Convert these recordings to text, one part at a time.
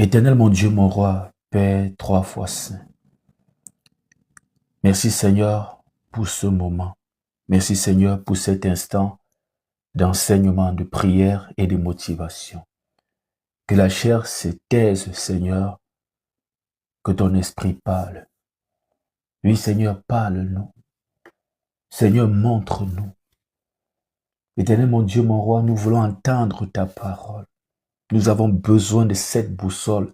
Éternel mon Dieu, mon roi, Père trois fois saint. Merci Seigneur pour ce moment. Merci Seigneur pour cet instant d'enseignement, de prière et de motivation. Que la chair se taise, Seigneur, que ton esprit parle. Oui, Seigneur, parle-nous. Seigneur, montre-nous. Éternel mon Dieu, mon roi, nous voulons entendre ta parole. Nous avons besoin de cette boussole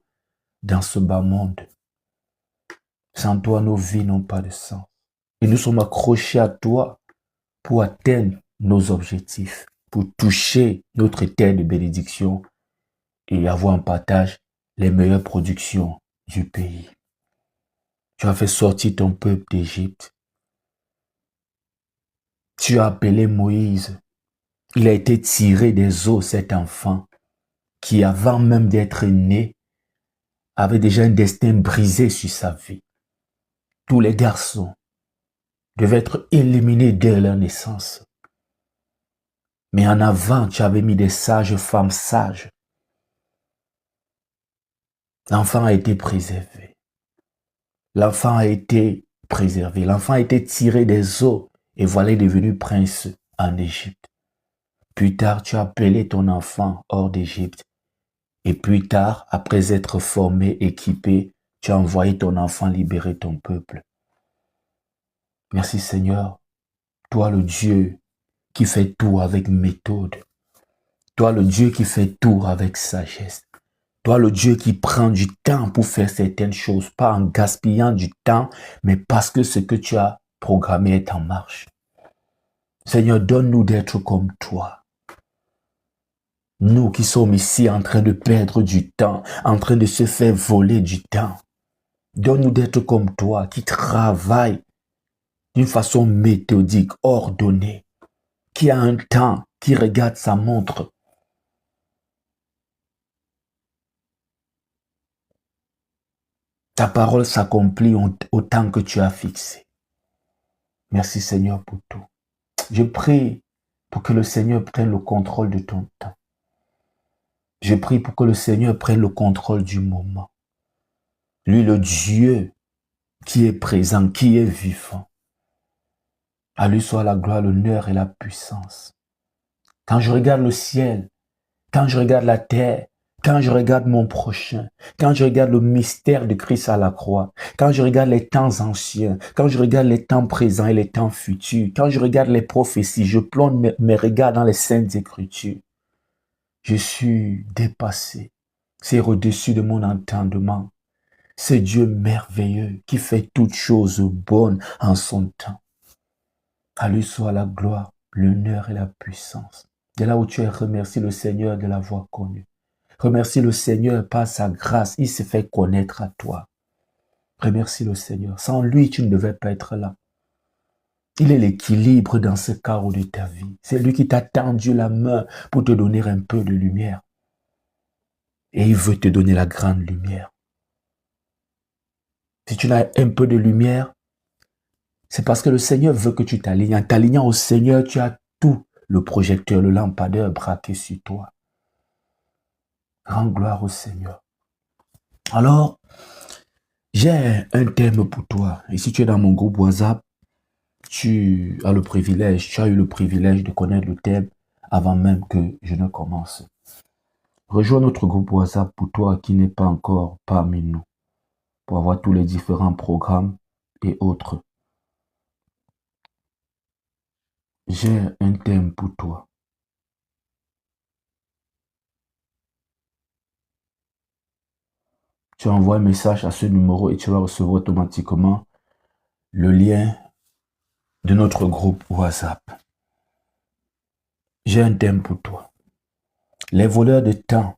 dans ce bas monde. Sans toi, nos vies n'ont pas de sens. Et nous sommes accrochés à toi pour atteindre nos objectifs, pour toucher notre terre de bénédiction et avoir en partage les meilleures productions du pays. Tu as fait sortir ton peuple d'Égypte. Tu as appelé Moïse. Il a été tiré des eaux, cet enfant, qui avant même d'être né, avait déjà un destin brisé sur sa vie. Tous les garçons devaient être éliminés dès leur naissance. Mais en avant, tu avais mis des sages femmes sages. L'enfant a été préservé. L'enfant a été préservé. L'enfant a été tiré des eaux et voilà, il est devenu prince en Égypte. Plus tard, tu as appelé ton enfant hors d'Égypte. Et plus tard, après être formé, équipé, tu as envoyé ton enfant libérer ton peuple. Merci Seigneur, toi le Dieu qui fait tout avec méthode. Toi le Dieu qui fait tout avec sagesse. Toi le Dieu qui prend du temps pour faire certaines choses, pas en gaspillant du temps, mais parce que ce que tu as programmé est en marche. Seigneur, donne-nous d'être comme toi. Nous qui sommes ici en train de perdre du temps, en train de se faire voler du temps. Donne-nous d'être comme toi, qui travaille d'une façon méthodique, ordonnée, qui a un temps, qui regarde sa montre. Ta parole s'accomplit au temps que tu as fixé. Merci Seigneur pour tout. Je prie pour que le Seigneur prenne le contrôle de ton temps. Je prie pour que le Seigneur prenne le contrôle du moment. Lui, le Dieu qui est présent, qui est vivant. À lui soit la gloire, l'honneur et la puissance. Quand je regarde le ciel, quand je regarde la terre, quand je regarde mon prochain, quand je regarde le mystère de Christ à la croix, quand je regarde les temps anciens, quand je regarde les temps présents et les temps futurs, quand je regarde les prophéties, je plonge mes regards dans les saintes écritures. Je suis dépassé. C'est au-dessus de mon entendement. C'est Dieu merveilleux qui fait toutes choses bonnes en son temps. À lui soit la gloire, l'honneur et la puissance. De là où tu es, remercie le Seigneur de l'avoir connu. Remercie le Seigneur par sa grâce. Il s'est fait connaître à toi. Remercie le Seigneur. Sans lui, tu ne devais pas être là. Il est l'équilibre dans ce carreau de ta vie. C'est lui qui t'a tendu la main pour te donner un peu de lumière. Et il veut te donner la grande lumière. Si tu n'as un peu de lumière, c'est parce que le Seigneur veut que tu t'alignes. En t'alignant au Seigneur, tu as tout. Le projecteur, le lampadaire braqué sur toi. Rends gloire au Seigneur. Alors, j'ai un thème pour toi. Et si tu es dans mon groupe WhatsApp, tu as eu le privilège de connaître le thème avant même que je ne commence. Rejoins notre groupe WhatsApp pour toi qui n'est pas encore parmi nous, pour avoir tous les différents programmes et autres. J'ai un thème pour toi. Tu envoies un message à ce numéro et tu vas recevoir automatiquement le lien de notre groupe WhatsApp. J'ai un thème pour toi. Les voleurs de temps.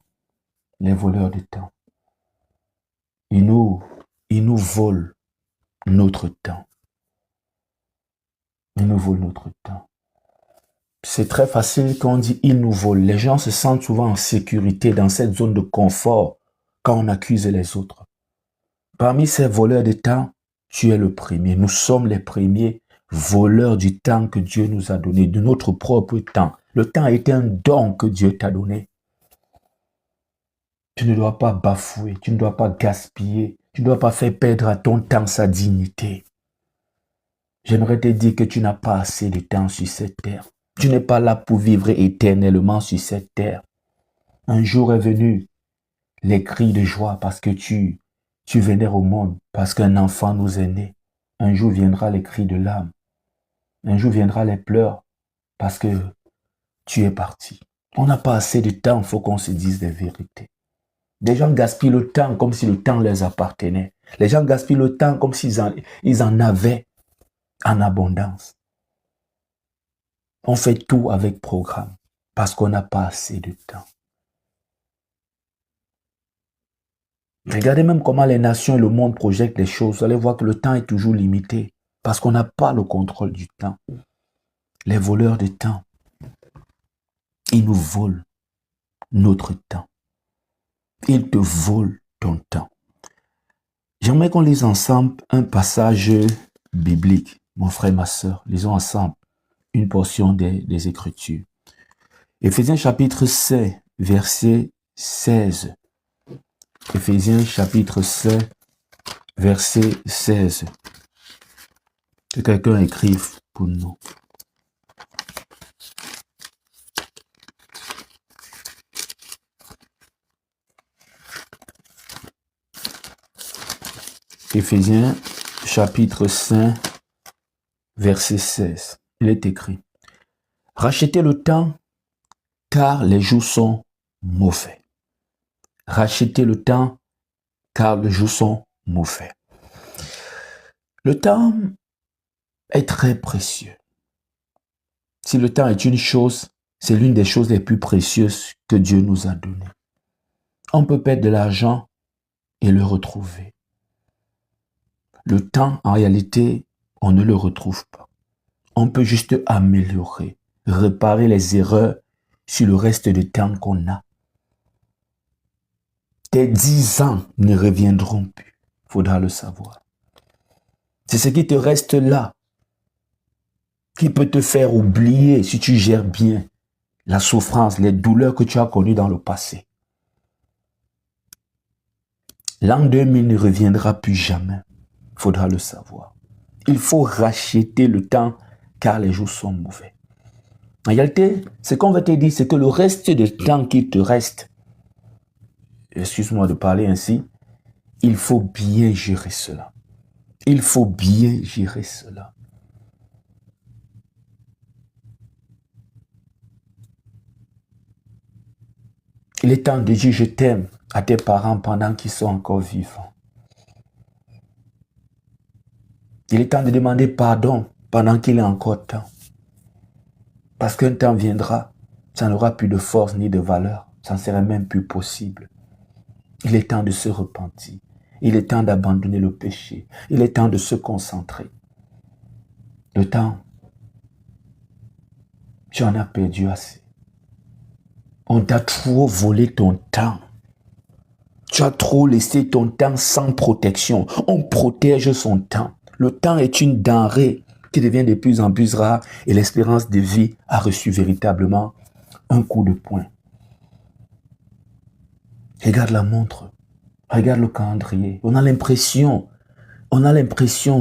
Les voleurs de temps. Ils nous volent notre temps. Ils nous volent notre temps. C'est très facile quand on dit « ils nous volent ». Les gens se sentent souvent en sécurité dans cette zone de confort quand on accuse les autres. Parmi ces voleurs de temps, tu es le premier. Nous sommes les premiers voleurs du temps que Dieu nous a donné, de notre propre temps. Le temps est un don que Dieu t'a donné. Tu ne dois pas bafouer, tu ne dois pas gaspiller, tu ne dois pas faire perdre à ton temps sa dignité. J'aimerais te dire que tu n'as pas assez de temps sur cette terre. Tu n'es pas là pour vivre éternellement sur cette terre. Un jour est venu les cris de joie parce que tu venais au monde, parce qu'un enfant nous est né. Un jour viendra les cris de l'âme. Un jour viendra les pleurs parce que tu es parti. On n'a pas assez de temps, il faut qu'on se dise des vérités. Des gens gaspillent le temps comme si le temps leur appartenait. Les gens gaspillent le temps comme s'ils en avaient en abondance. On fait tout avec programme parce qu'on n'a pas assez de temps. Regardez même comment les nations et le monde projettent les choses. Vous allez voir que le temps est toujours limité parce qu'on n'a pas le contrôle du temps. Les voleurs de temps, ils nous volent notre temps. Ils te volent ton temps. J'aimerais qu'on lise ensemble un passage biblique. Mon frère, ma soeur, lisons ensemble une portion des Écritures. Éphésiens chapitre 7, verset 16. Éphésiens chapitre 7, verset 16. Que quelqu'un écrive pour nous. Éphésiens chapitre 5, verset 16. Il est écrit: Rachetez le temps, car les jours sont mauvais. Rachetez le temps, car les jours sont mauvais. Le temps est très précieux. Si le temps est une chose, c'est l'une des choses les plus précieuses que Dieu nous a données. On peut perdre de l'argent et le retrouver. Le temps, en réalité, on ne le retrouve pas. On peut juste améliorer, réparer les erreurs sur le reste du temps qu'on a. Tes 10 ans ne reviendront plus. Il faudra le savoir. C'est ce qui te reste là qui peut te faire oublier, si tu gères bien, la souffrance, les douleurs que tu as connues dans le passé. L'an 2000 ne reviendra plus jamais. Il faudra le savoir. Il faut racheter le temps car les jours sont mauvais. En réalité, ce qu'on va te dire, c'est que le reste du temps qui te reste, excuse-moi de parler ainsi, il faut bien gérer cela. Il faut bien gérer cela. Il est temps de dire je t'aime à tes parents pendant qu'ils sont encore vivants. Il est temps de demander pardon pendant qu'il est encore temps. Parce qu'un temps viendra, ça n'aura plus de force ni de valeur. Ça ne serait même plus possible. Il est temps de se repentir. Il est temps d'abandonner le péché. Il est temps de se concentrer. Le temps, tu en as perdu assez. On t'a trop volé ton temps. Tu as trop laissé ton temps sans protection. On protège son temps. Le temps est une denrée qui devient de plus en plus rare et l'espérance de vie a reçu véritablement un coup de poing. Regarde la montre. Regarde le calendrier. On a l'impression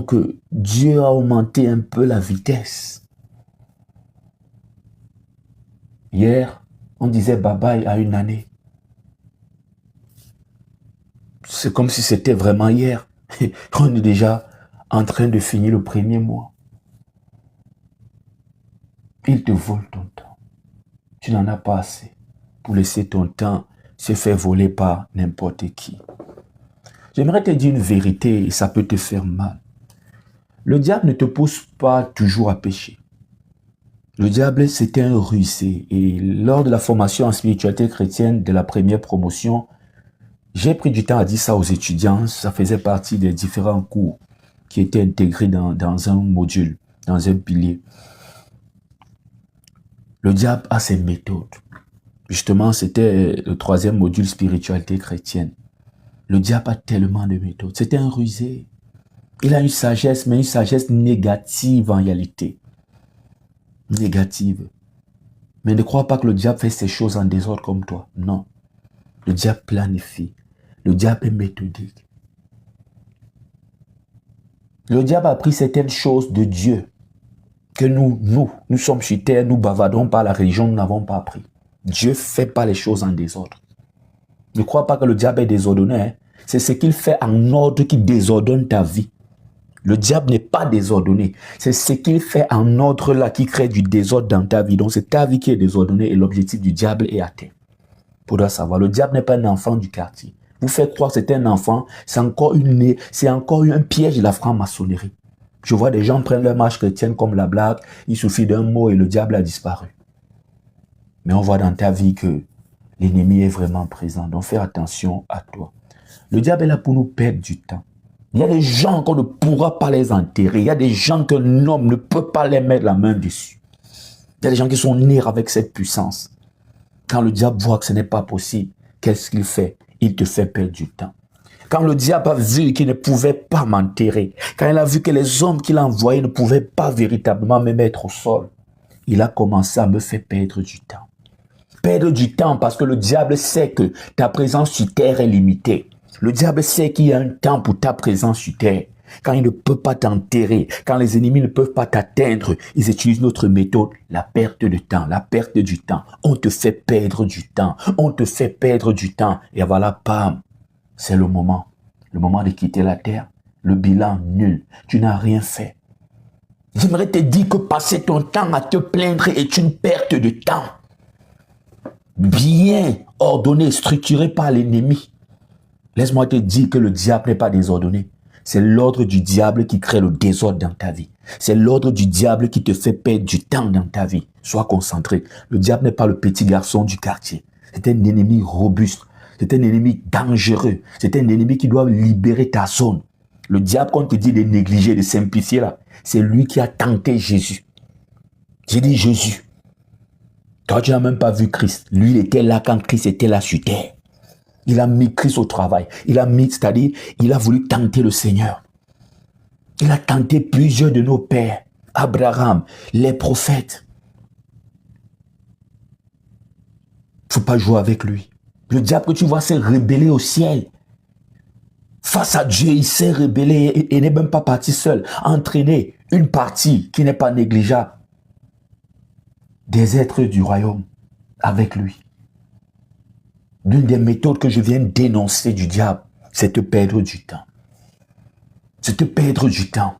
que Dieu a augmenté un peu la vitesse. Hier, on disait bye-bye à une année. C'est comme si c'était vraiment hier. On est déjà en train de finir le premier mois. Il te vole ton temps. Tu n'en as pas assez pour laisser ton temps se faire voler par n'importe qui. J'aimerais te dire une vérité et ça peut te faire mal. Le diable ne te pousse pas toujours à pécher. Le diable, c'était un rusé. Et lors de la formation en spiritualité chrétienne de la première promotion, j'ai pris du temps à dire ça aux étudiants. Ça faisait partie des différents cours qui étaient intégrés dans un module, dans un pilier. Le diable a ses méthodes. Justement, c'était le 3e module spiritualité chrétienne. Le diable a tellement de méthodes. C'était un rusé. Il a une sagesse, mais une sagesse négative en réalité. Négative. Mais ne crois pas que le diable fait ces choses en désordre comme toi. Non. Le diable planifie. Le diable est méthodique. Le diable a pris certaines choses de Dieu que nous sommes sur terre, nous bavardons par la religion, nous n'avons pas appris. Dieu ne fait pas les choses en désordre. Ne crois pas que le diable est désordonné. Hein? C'est ce qu'il fait en ordre qui désordonne ta vie. Le diable n'est pas désordonné. C'est ce qu'il fait en ordre là qui crée du désordre dans ta vie. Donc c'est ta vie qui est désordonnée et l'objectif du diable est atteint. Pour doit savoir, le diable n'est pas un enfant du quartier. Vous faites croire que c'est un enfant, c'est encore un piège de la franc-maçonnerie. Je vois des gens prendre leur marche chrétienne comme la blague, il suffit d'un mot et le diable a disparu. Mais on voit dans ta vie que l'ennemi est vraiment présent. Donc fais attention à toi. Le diable est là pour nous perdre du temps. Il y a des gens qu'on ne pourra pas les enterrer. Il y a des gens qu'un homme ne peut pas les mettre la main dessus. Il y a des gens qui sont nés avec cette puissance. Quand le diable voit que ce n'est pas possible, qu'est-ce qu'il fait? Il te fait perdre du temps. Quand le diable a vu qu'il ne pouvait pas m'enterrer, quand il a vu que les hommes qu'il a envoyés ne pouvaient pas véritablement me mettre au sol, il a commencé à me faire perdre du temps. Perdre du temps parce que le diable sait que ta présence sur terre est limitée. Le diable sait qu'il y a un temps pour ta présence sur terre. Quand il ne peut pas t'enterrer, quand les ennemis ne peuvent pas t'atteindre, ils utilisent notre méthode, la perte de temps, la perte du temps. On te fait perdre du temps, on te fait perdre du temps. Et voilà, pam, c'est le moment de quitter la terre. Le bilan nul, tu n'as rien fait. J'aimerais te dire que passer ton temps à te plaindre est une perte de temps. Bien ordonné, structuré par l'ennemi. Laisse-moi te dire que le diable n'est pas désordonné. C'est l'ordre du diable qui crée le désordre dans ta vie. C'est l'ordre du diable qui te fait perdre du temps dans ta vie. Sois concentré. Le diable n'est pas le petit garçon du quartier. C'est un ennemi robuste. C'est un ennemi dangereux. C'est un ennemi qui doit libérer ta zone. Le diable, quand on te dit de négliger, de simplifier là, c'est lui qui a tenté Jésus. J'ai dit Jésus. Toi, tu n'as même pas vu Christ. Lui, il était là quand Christ était là sur terre. Il a mis Christ au travail. C'est-à-dire, il a voulu tenter le Seigneur. Il a tenté plusieurs de nos pères. Abraham, les prophètes. Il ne faut pas jouer avec lui. Le diable que tu vois s'est rebellé au ciel. Face à Dieu, il s'est rebellé et n'est même pas parti seul. Entraîner une partie qui n'est pas négligeable des êtres du royaume avec lui. L'une des méthodes que je viens d'énoncer du diable, c'est te perdre du temps. C'est te perdre du temps.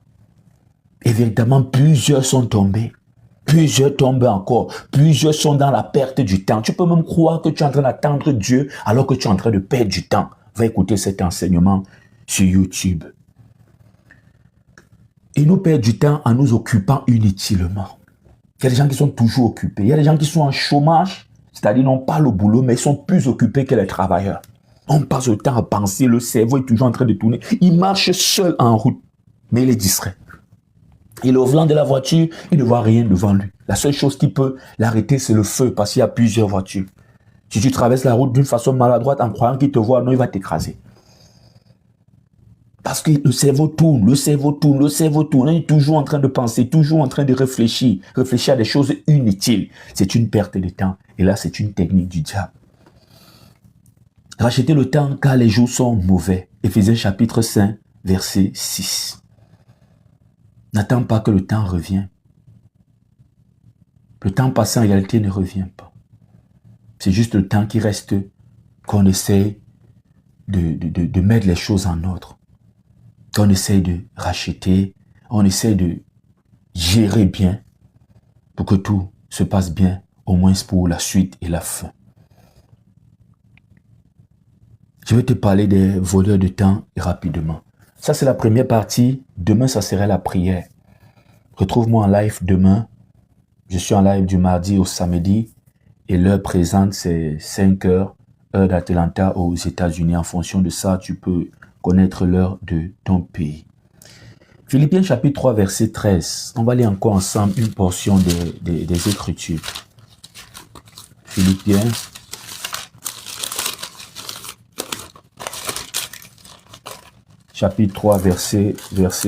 Et véritablement, plusieurs sont tombés. Plusieurs tombent encore. Plusieurs sont dans la perte du temps. Tu peux même croire que tu es en train d'attendre Dieu alors que tu es en train de perdre du temps. Va écouter cet enseignement sur YouTube. Et nous perdons du temps en nous occupant inutilement. Il y a des gens qui sont toujours occupés. Il y a des gens qui sont en chômage, c'est-à-dire n'ont pas le boulot, mais ils sont plus occupés que les travailleurs. On passe le temps à penser, le cerveau est toujours en train de tourner. Il marche seul en route, mais il est distrait. Il est au volant de la voiture, il ne voit rien devant lui. La seule chose qui peut l'arrêter, c'est le feu, parce qu'il y a plusieurs voitures. Si tu traverses la route d'une façon maladroite en croyant qu'il te voit, non, il va t'écraser. Parce que le cerveau tourne, le cerveau tourne, le cerveau tourne. On est toujours en train de penser, toujours en train de réfléchir à des choses inutiles. C'est une perte de temps. Et là, c'est une technique du diable. Rachetez le temps car les jours sont mauvais. Éphésiens chapitre 5, verset 6. N'attends pas que le temps revienne. Le temps passé en réalité ne revient pas. C'est juste le temps qui reste qu'on essaie de mettre les choses en ordre. Qu'on essaie de racheter, on essaie de gérer bien pour que tout se passe bien, au moins pour la suite et la fin. Je vais te parler des voleurs de temps rapidement. Ça, c'est la première partie. Demain, ça serait la prière. Retrouve-moi en live demain. Je suis en live du mardi au samedi et l'heure présente, c'est 5 heures, heure d'Atlanta aux États-Unis. En fonction de ça, tu peux connaître l'heure de ton pays. Philippiens chapitre 3, verset 13. On va lire encore ensemble une portion des Écritures. Philippiens chapitre 3, verset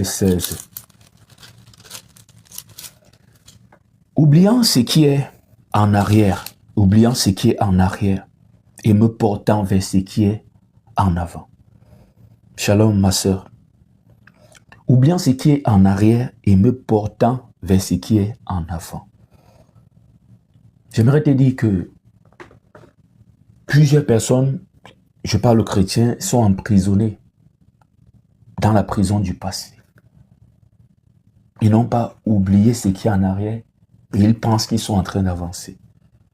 16. Oubliant ce qui est en arrière, et me portant vers ce qui est en avant. Shalom, ma sœur. Oubliant ce qui est en arrière et me portant vers ce qui est en avant. J'aimerais te dire que plusieurs personnes, je parle aux chrétiens, sont emprisonnés dans la prison du passé. Ils n'ont pas oublié ce qui est en arrière et ils pensent qu'ils sont en train d'avancer.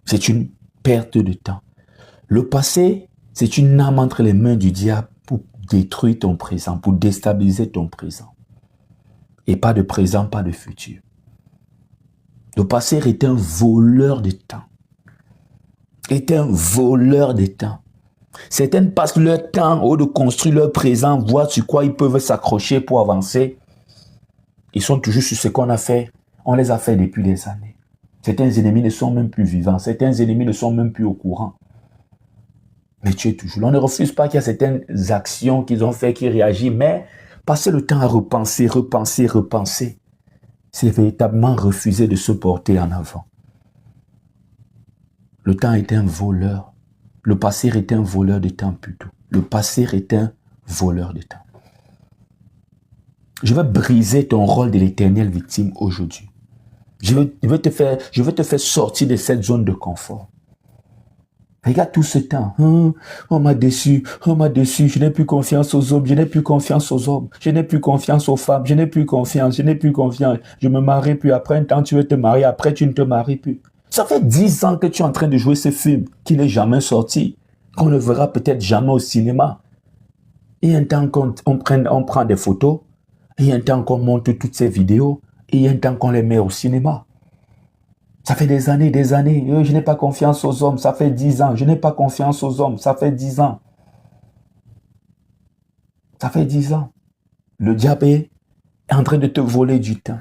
C'est une perte de temps. Le passé, c'est une arme entre les mains du diable pour détruire ton présent, pour déstabiliser ton présent. Et pas de présent, pas de futur. Le passé est un voleur de temps. Est un voleur de temps. Certaines passent leur temps au lieu de construire leur présent, voir sur quoi ils peuvent s'accrocher pour avancer. Ils sont toujours sur ce qu'on a fait. On les a fait depuis des années. Certains ennemis ne sont même plus vivants. Certains ennemis ne sont même plus au courant. Mais tu es toujours là. On ne refuse pas qu'il y a certaines actions qu'ils ont fait qui réagissent, mais passer le temps à repenser, c'est véritablement refuser de se porter en avant. Le temps est un voleur. Le passé est un voleur de temps plutôt. Le passé est un voleur de temps. Je vais briser ton rôle de l'éternelle victime aujourd'hui. Je veux te faire sortir de cette zone de confort. Regarde tout ce temps. On m'a déçu, je n'ai plus confiance aux hommes, je n'ai plus confiance aux hommes, je n'ai plus confiance aux femmes, je n'ai plus confiance. Je me marie plus, après un temps tu veux te marier, après tu ne te maries plus. Ça fait 10 ans que tu es en train de jouer ce film qui n'est jamais sorti, qu'on ne verra peut-être jamais au cinéma. Et un temps qu'on prend des photos, et un temps qu'on monte toutes ces vidéos, et un temps qu'on les met au cinéma. Ça fait des années. Je n'ai pas confiance aux hommes. Ça fait 10 ans. Je n'ai pas confiance aux hommes. Ça fait 10 ans. Ça fait 10 ans. Le diable est en train de te voler du temps.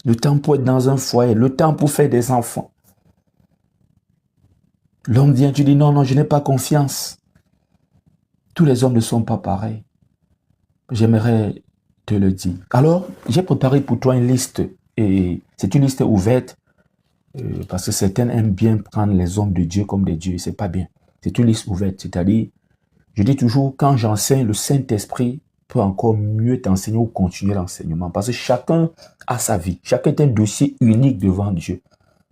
Le temps pour être dans un foyer. Le temps pour faire des enfants. L'homme vient, tu dis non, je n'ai pas confiance. Tous les hommes ne sont pas pareils. J'aimerais te le dire. Alors, j'ai préparé pour toi une liste. Et c'est une liste ouverte. Parce que certains aiment bien prendre les hommes de Dieu comme des dieux, c'est pas bien. C'est une liste ouverte, c'est-à-dire, je dis toujours, quand j'enseigne, le Saint-Esprit peut encore mieux t'enseigner ou continuer l'enseignement. Parce que chacun a sa vie, chacun est un dossier unique devant Dieu.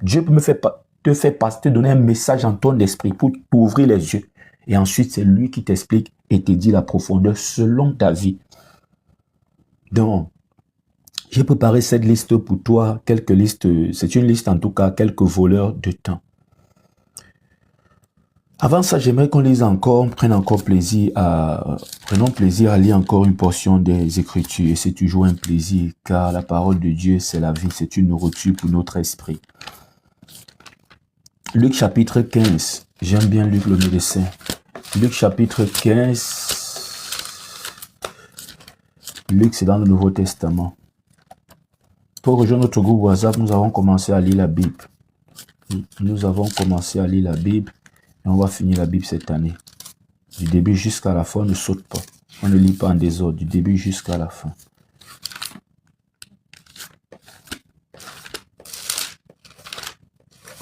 Dieu peut te donner un message en ton esprit pour t'ouvrir les yeux. Et ensuite, c'est lui qui t'explique et te dit la profondeur selon ta vie. Donc, j'ai préparé cette liste pour toi, quelques listes, c'est une liste en tout cas, quelques voleurs de temps. Avant ça, j'aimerais qu'on lise encore, prenons plaisir à lire encore une portion des Écritures. Et c'est toujours un plaisir, car la parole de Dieu, c'est la vie, c'est une nourriture pour notre esprit. Luc chapitre 15, j'aime bien Luc le médecin. Luc chapitre 15, Luc c'est dans le Nouveau Testament. Pour rejoindre notre groupe WhatsApp, nous avons commencé à lire la Bible. Nous avons commencé à lire la Bible et on va finir la Bible cette année. Du début jusqu'à la fin, on ne saute pas. On ne lit pas en désordre, du début jusqu'à la fin.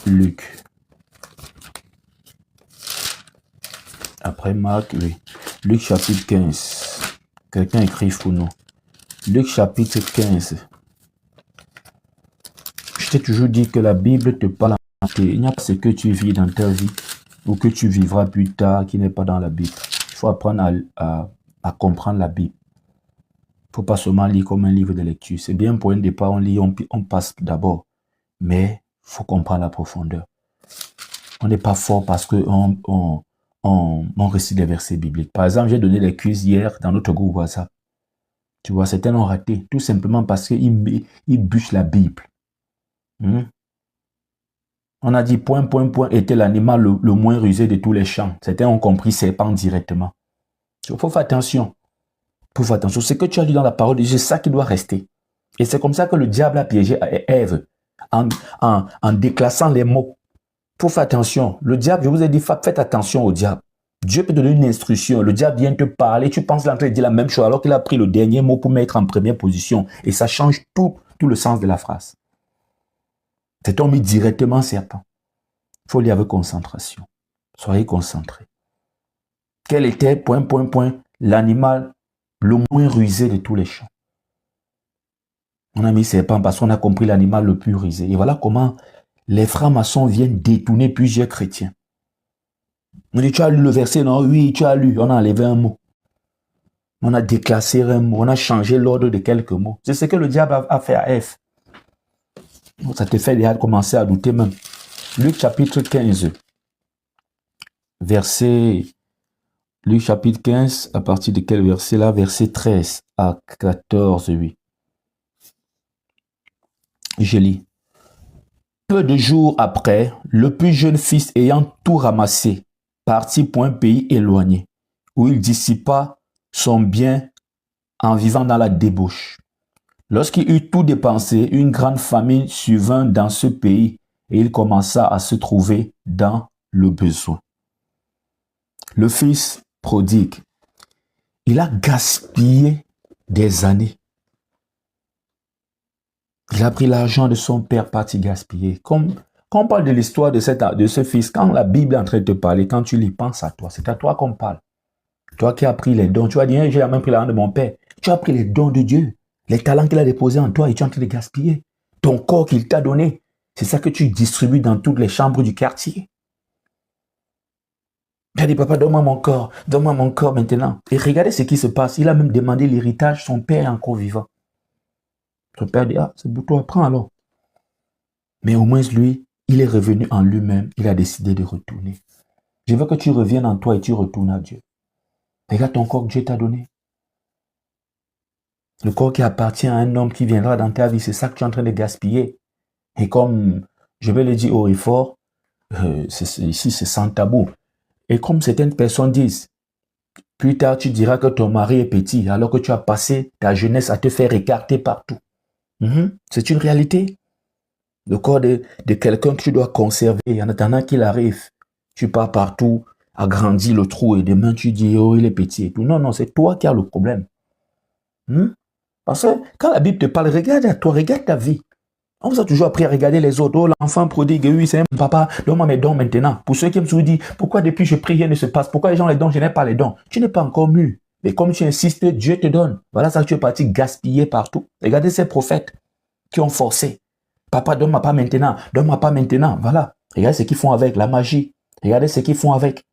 Luc. Après Marc, oui. Luc chapitre 15. Quelqu'un écrit pour nous. Luc chapitre 15. Je t'ai toujours dit que la Bible te parle en entier. Il n'y a pas ce que tu vis dans ta vie ou que tu vivras plus tard qui n'est pas dans la Bible. Il faut apprendre à comprendre la Bible. Il ne faut pas seulement lire comme un livre de lecture. C'est bien pour un départ, on lit, on passe d'abord. Mais il faut comprendre la profondeur. On n'est pas fort parce qu'on récite des versets bibliques. Par exemple, j'ai donné les quiz hier dans notre groupe WhatsApp. Tu vois, certains l'ont raté. Tout simplement parce qu'ils bûchent la Bible. On a dit point était l'animal le moins rusé de tous les champs. Certains ont compris serpent directement. Il faut faire attention. Ce que tu as lu dans la parole de Dieu, c'est ça qui doit rester. Et c'est comme ça que le diable a piégé Ève en déclassant les mots. Il faut faire attention. Le diable, je vous ai dit, faites attention au diable. Dieu peut donner une instruction. Le diable vient te parler. Tu penses l'entrée dit la même chose alors qu'il a pris le dernier mot pour mettre en première position. Et ça change tout le sens de la phrase. C'est tombé directement serpent. Il faut lire avec concentration. Soyez concentrés. Quel était, l'animal le moins rusé de tous les champs? On a mis serpent parce qu'on a compris l'animal le plus rusé. Et voilà comment les francs-maçons viennent détourner plusieurs chrétiens. On dit, tu as lu le verset? Non, oui, tu as lu. On a enlevé un mot. On a déclassé un mot. On a changé l'ordre de quelques mots. C'est ce que le diable a fait à Ève. Ça te fait déjà commencer à douter même. Luc chapitre 15. Luc chapitre 15, à partir de quel verset là? Verset 13 à 14, oui. Je lis. Peu de jours après, le plus jeune fils ayant tout ramassé, partit pour un pays éloigné, où il dissipa son bien en vivant dans la débauche. Lorsqu'il eut tout dépensé, une grande famine survint dans ce pays et il commença à se trouver dans le besoin. Le fils prodigue, il a gaspillé des années. Il a pris l'argent de son père, parti gaspiller. Quand on parle de l'histoire de ce fils, quand la Bible est en train de te parler, quand tu lis, pense à toi. C'est à toi qu'on parle. Toi qui as pris les dons, tu vas dire, j'ai même pris l'argent de mon père. Tu as pris les dons de Dieu, les talents qu'il a déposés en toi et tu es en train de gaspiller. Ton corps qu'il t'a donné, c'est ça que tu distribues dans toutes les chambres du quartier. Il a dit, papa, donne-moi mon corps maintenant. Et regardez ce qui se passe. Il a même demandé l'héritage, son père est encore vivant. Son père dit, ah, c'est pour toi, prends alors. Mais au moins lui, il est revenu en lui-même, il a décidé de retourner. Je veux que tu reviennes en toi et tu retournes à Dieu. Regarde ton corps que Dieu t'a donné. Le corps qui appartient à un homme qui viendra dans ta vie, c'est ça que tu es en train de gaspiller. Et comme je vais le dire haut et fort, ici c'est sans tabou. Et comme certaines personnes disent, plus tard tu diras que ton mari est petit, alors que tu as passé ta jeunesse à te faire écarter partout. C'est une réalité. Le corps de quelqu'un que tu dois conserver en attendant qu'il arrive. Tu pars partout, agrandis le trou et demain tu dis, oh il est petit et tout. Non, non, c'est toi qui as le problème. Parce que quand la Bible te parle, regarde à toi, regarde ta vie. On vous a toujours appris à regarder les autres. Oh, l'enfant prodigue, oui, c'est un papa, donne-moi mes dons maintenant. Pour ceux qui me sont dit, pourquoi depuis je prie, rien ne se passe? Pourquoi les gens les dons, je n'ai pas les dons? Tu n'es pas encore mûr. Mais comme tu insistes, Dieu te donne. Voilà ça que tu es parti gaspiller partout. Regardez ces prophètes qui ont forcé. Papa, donne-moi pas maintenant, donne-moi pas maintenant. Voilà. Regardez ce qu'ils font avec la magie. Regardez ce qu'ils font avec.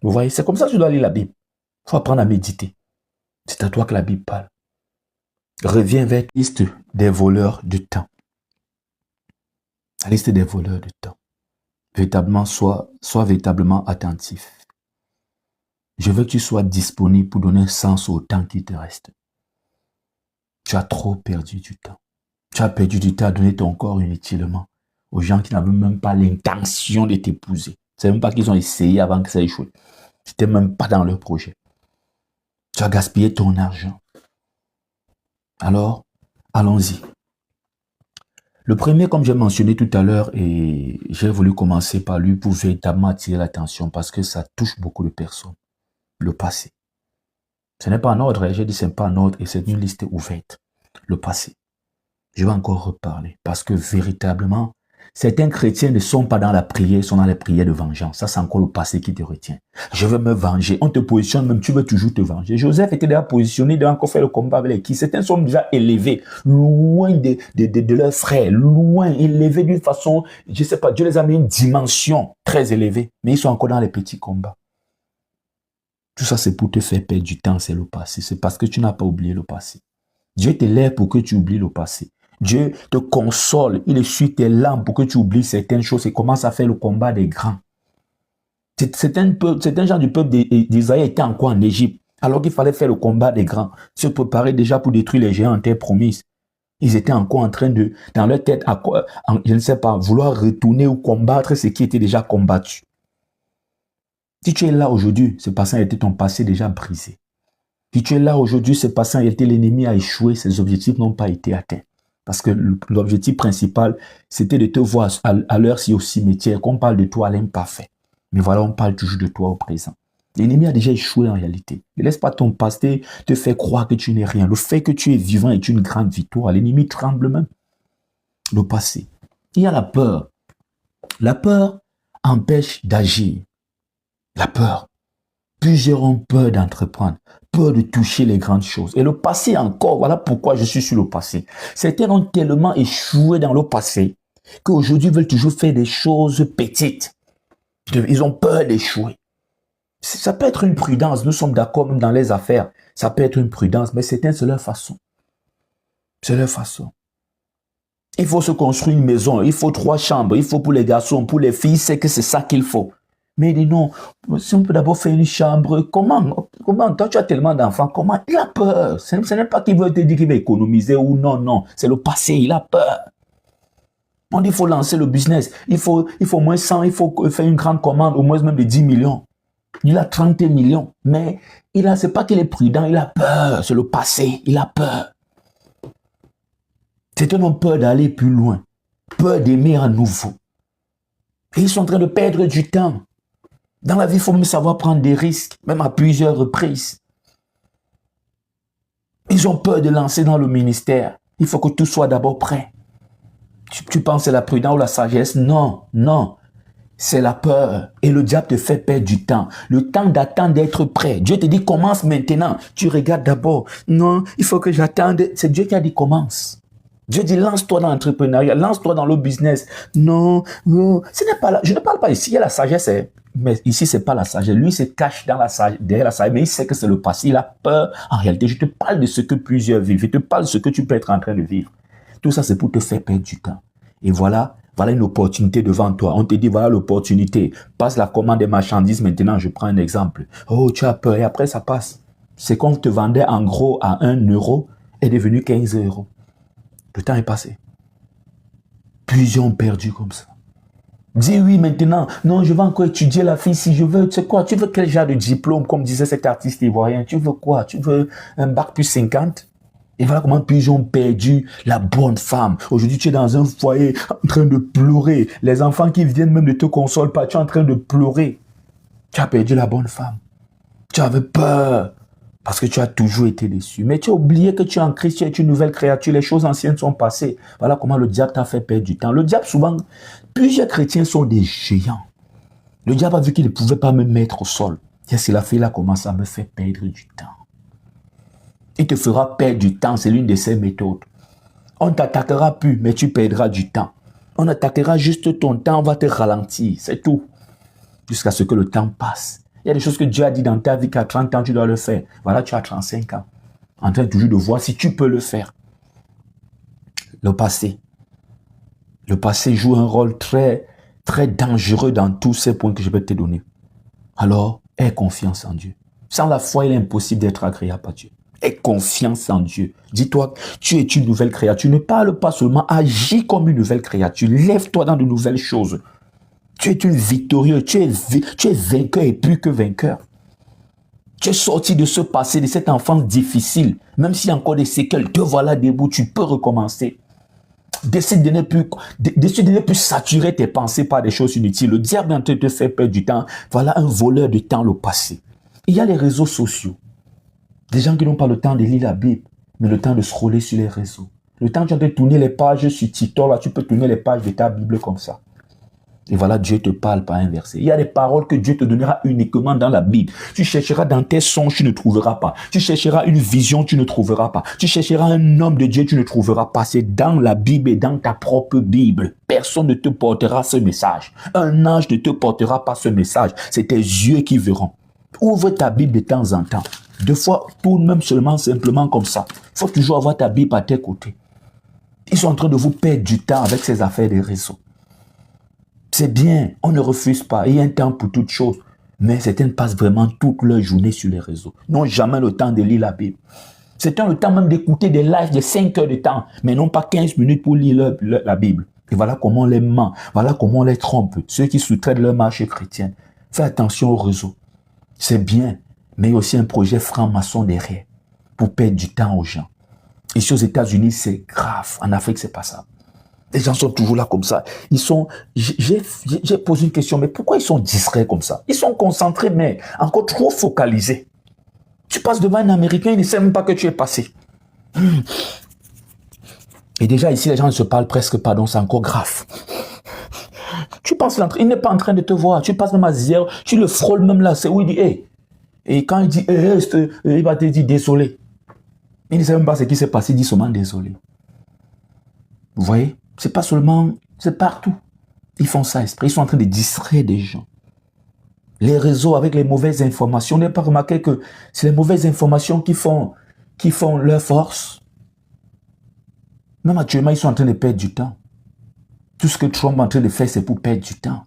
Vous voyez, c'est comme ça que tu dois lire la Bible. Il faut apprendre à méditer. C'est à toi que la Bible parle. Reviens vers la liste des voleurs du temps. La liste des voleurs du temps. Véritablement, sois véritablement attentif. Je veux que tu sois disponible pour donner sens au temps qui te reste. Tu as trop perdu du temps. Tu as perdu du temps à donner ton corps inutilement aux gens qui n'avaient même pas l'intention de t'épouser. C'est même pas qu'ils ont essayé avant que ça échoue. C'était même pas dans leur projet. Tu as gaspillé ton argent. Alors, allons-y. Le premier, comme j'ai mentionné tout à l'heure, et j'ai voulu commencer par lui pour véritablement attirer l'attention parce que ça touche beaucoup de personnes. Le passé. Ce n'est pas en ordre, j'ai dit ce n'est pas en ordre et c'est une liste ouverte. Le passé. Je vais encore reparler parce que véritablement, certains chrétiens ne sont pas dans la prière, ils sont dans les prières de vengeance. Ça, c'est encore le passé qui te retient. Je veux me venger. On te positionne même, tu veux toujours te venger. Joseph était déjà positionné, il devait encore faire le combat avec qui. Certains sont déjà élevés, loin de leurs frères, loin, élevés d'une façon, je ne sais pas, Dieu les a mis une dimension très élevée, mais ils sont encore dans les petits combats. Tout ça, c'est pour te faire perdre du temps, c'est le passé. C'est parce que tu n'as pas oublié le passé. Dieu te lève pour que tu oublies le passé. Dieu te console, il essuie tes larmes pour que tu oublies certaines choses et commence à faire le combat des grands. Certains gens du peuple d'Israël étaient encore en Égypte, alors qu'il fallait faire le combat des grands, se préparer déjà pour détruire les géants en terre promise. Ils étaient encore en train de, dans leur tête, je ne sais pas, vouloir retourner ou combattre ce qui était déjà combattu. Si tu es là aujourd'hui, c'est parce que ton passé déjà brisé. Si tu es là aujourd'hui, c'est parce que l'ennemi a échoué, ses objectifs n'ont pas été atteints. Parce que l'objectif principal, c'était de te voir à l'heure ci au cimetière, qu'on parle de toi à l'imparfait. Mais voilà, on parle toujours de toi au présent. L'ennemi a déjà échoué en réalité. Ne laisse pas ton passé te faire croire que tu n'es rien. Le fait que tu es vivant est une grande victoire. L'ennemi tremble même. Le passé. Il y a la peur. La peur empêche d'agir. La peur. Plusieurs ont peur d'entreprendre, peur de toucher les grandes choses. Et le passé encore, voilà pourquoi je suis sur le passé. Certains ont tellement échoué dans le passé qu'aujourd'hui veulent toujours faire des choses petites. Ils ont peur d'échouer. Ça peut être une prudence, nous sommes d'accord même dans les affaires. Ça peut être une prudence, mais certains, c'est leur façon. C'est leur façon. Il faut se construire une maison, il faut 3 chambres, il faut pour les garçons, pour les filles, c'est que c'est ça qu'il faut. Mais il dit non, si on peut d'abord faire une chambre, comment, toi tu as tellement d'enfants, comment? Il a peur. Ce n'est pas qu'il veut te dire qu'il va économiser ou non, c'est le passé, il a peur. On dit qu'il faut lancer le business, il faut moins 100, il faut faire une grande commande, au moins même de 10 millions. Il a 30 millions, mais c'est pas qu'il est prudent, il a peur, c'est le passé, il a peur. C'est un homme peur d'aller plus loin, peur d'aimer à nouveau. Et ils sont en train de perdre du temps. Dans la vie, il faut même savoir prendre des risques, même à plusieurs reprises. Ils ont peur de lancer dans le ministère. Il faut que tout soit d'abord prêt. Tu penses que c'est la prudence ou la sagesse? Non. C'est la peur. Et le diable te fait perdre du temps. Le temps d'attendre d'être prêt. Dieu te dit commence maintenant. Tu regardes d'abord. Non, il faut que j'attende. C'est Dieu qui a dit commence. Dieu dit lance-toi dans l'entrepreneuriat, lance-toi dans le business. Non, ce n'est pas là. Je ne parle pas ici, il y a la sagesse, mais ici c'est pas la sagesse. Lui se cache derrière la sagesse, mais il sait que c'est le passé, il a peur. En réalité, je te parle de ce que plusieurs vivent, je te parle de ce que tu peux être en train de vivre. Tout ça c'est pour te faire perdre du temps. Et voilà une opportunité devant toi. On te dit voilà l'opportunité. Passe la commande des marchandises maintenant, je prends un exemple. Oh, tu as peur et après ça passe. C'est qu'on te vendait en gros à 1 euro est devenu 15 euros. Le temps est passé. Plusieurs ont perdu comme ça. Dis oui maintenant. Non, je vais encore étudier la fille si je veux. Tu sais quoi? Tu veux quel genre de diplôme, comme disait cet artiste ivoirien? Tu veux quoi? Tu veux un bac plus 50? Et voilà comment plusieurs ont perdu la bonne femme. Aujourd'hui, tu es dans un foyer en train de pleurer. Les enfants qui viennent même ne te consolent pas. Tu es en train de pleurer. Tu as perdu la bonne femme. Tu avais peur. Parce que tu as toujours été déçu. Mais tu as oublié que tu es en Christ, tu es une nouvelle créature. Les choses anciennes sont passées. Voilà comment le diable t'a fait perdre du temps. Le diable, souvent, plusieurs chrétiens sont des géants. Le diable a vu qu'il ne pouvait pas me mettre au sol. Qu'est-ce qu'il a fait? Il a commencé à me faire perdre du temps. Il te fera perdre du temps. C'est l'une de ses méthodes. On ne t'attaquera plus, mais tu perdras du temps. On attaquera juste ton temps, on va te ralentir. C'est tout. Jusqu'à ce que le temps passe. Il y a des choses que Dieu a dit dans ta vie qu'à 30 ans, tu dois le faire. Voilà, tu as 35 ans. En train toujours de voir si tu peux le faire. Le passé. Le passé joue un rôle très, très dangereux dans tous ces points que je vais te donner. Alors, aie confiance en Dieu. Sans la foi, il est impossible d'être agréable à Dieu. Aie confiance en Dieu. Dis-toi, tu es une nouvelle créature. Ne parle pas seulement, agis comme une nouvelle créature. Lève-toi dans de nouvelles choses. Tu es une victorieuse, tu es vainqueur et plus que vainqueur. Tu es sorti de ce passé, de cette enfance difficile. Même s'il y a encore des séquelles, te voilà debout, tu peux recommencer. Décide de ne plus saturer tes pensées par des choses inutiles. Le diable est en train de te faire perdre du temps. Voilà un voleur de temps, le passé. Il y a les réseaux sociaux. Des gens qui n'ont pas le temps de lire la Bible, mais le temps de scroller sur les réseaux. Le temps que tu as de tourner les pages sur TikTok, là, tu peux tourner les pages de ta Bible comme ça. Et voilà, Dieu te parle par un verset. Il y a des paroles que Dieu te donnera uniquement dans la Bible. Tu chercheras dans tes songes, tu ne trouveras pas. Tu chercheras une vision, tu ne trouveras pas. Tu chercheras un homme de Dieu, tu ne trouveras pas. C'est dans la Bible et dans ta propre Bible. Personne ne te portera ce message. Un ange ne te portera pas ce message. C'est tes yeux qui verront. Ouvre ta Bible de temps en temps. Deux fois, tourne même simplement comme ça. Il faut toujours avoir ta Bible à tes côtés. Ils sont en train de vous perdre du temps avec ces affaires des réseaux. C'est bien, on ne refuse pas. Il y a un temps pour toutes choses. Mais certains passent vraiment toute leur journée sur les réseaux. Ils n'ont jamais le temps de lire la Bible. Certains ont le temps même d'écouter des lives de 5 heures de temps, mais non pas 15 minutes pour lire la Bible. Et voilà comment on les ment. Voilà comment on les trompe. Ceux qui sous-traitent leur marché chrétienne. Fais attention aux réseaux. C'est bien, mais il y a aussi un projet franc-maçon derrière pour perdre du temps aux gens. Ici aux États-Unis, c'est grave. En Afrique, c'est pas ça. Les gens sont toujours là comme ça. J'ai posé une question, mais pourquoi ils sont distraits comme ça? Ils sont concentrés, mais encore trop focalisés. Tu passes devant un Américain, il ne sait même pas que tu es passé. Et déjà ici, les gens ne se parlent presque pas, donc c'est encore grave. Tu passes l'entrée, il n'est pas en train de te voir. Tu passes même à 0, tu le frôles même là, c'est où il dit, hey, Et quand il dit, il va te dire désolé. Il ne sait même pas ce qui s'est passé, il dit seulement désolé. Vous voyez? C'est pas seulement, c'est partout. Ils font ça exprès, ils sont en train de distraire des gens. Les réseaux avec les mauvaises informations, vous n'avez pas remarqué que c'est les mauvaises informations qui font leur force. Même actuellement, ils sont en train de perdre du temps. Tout ce que Trump est en train de faire, c'est pour perdre du temps.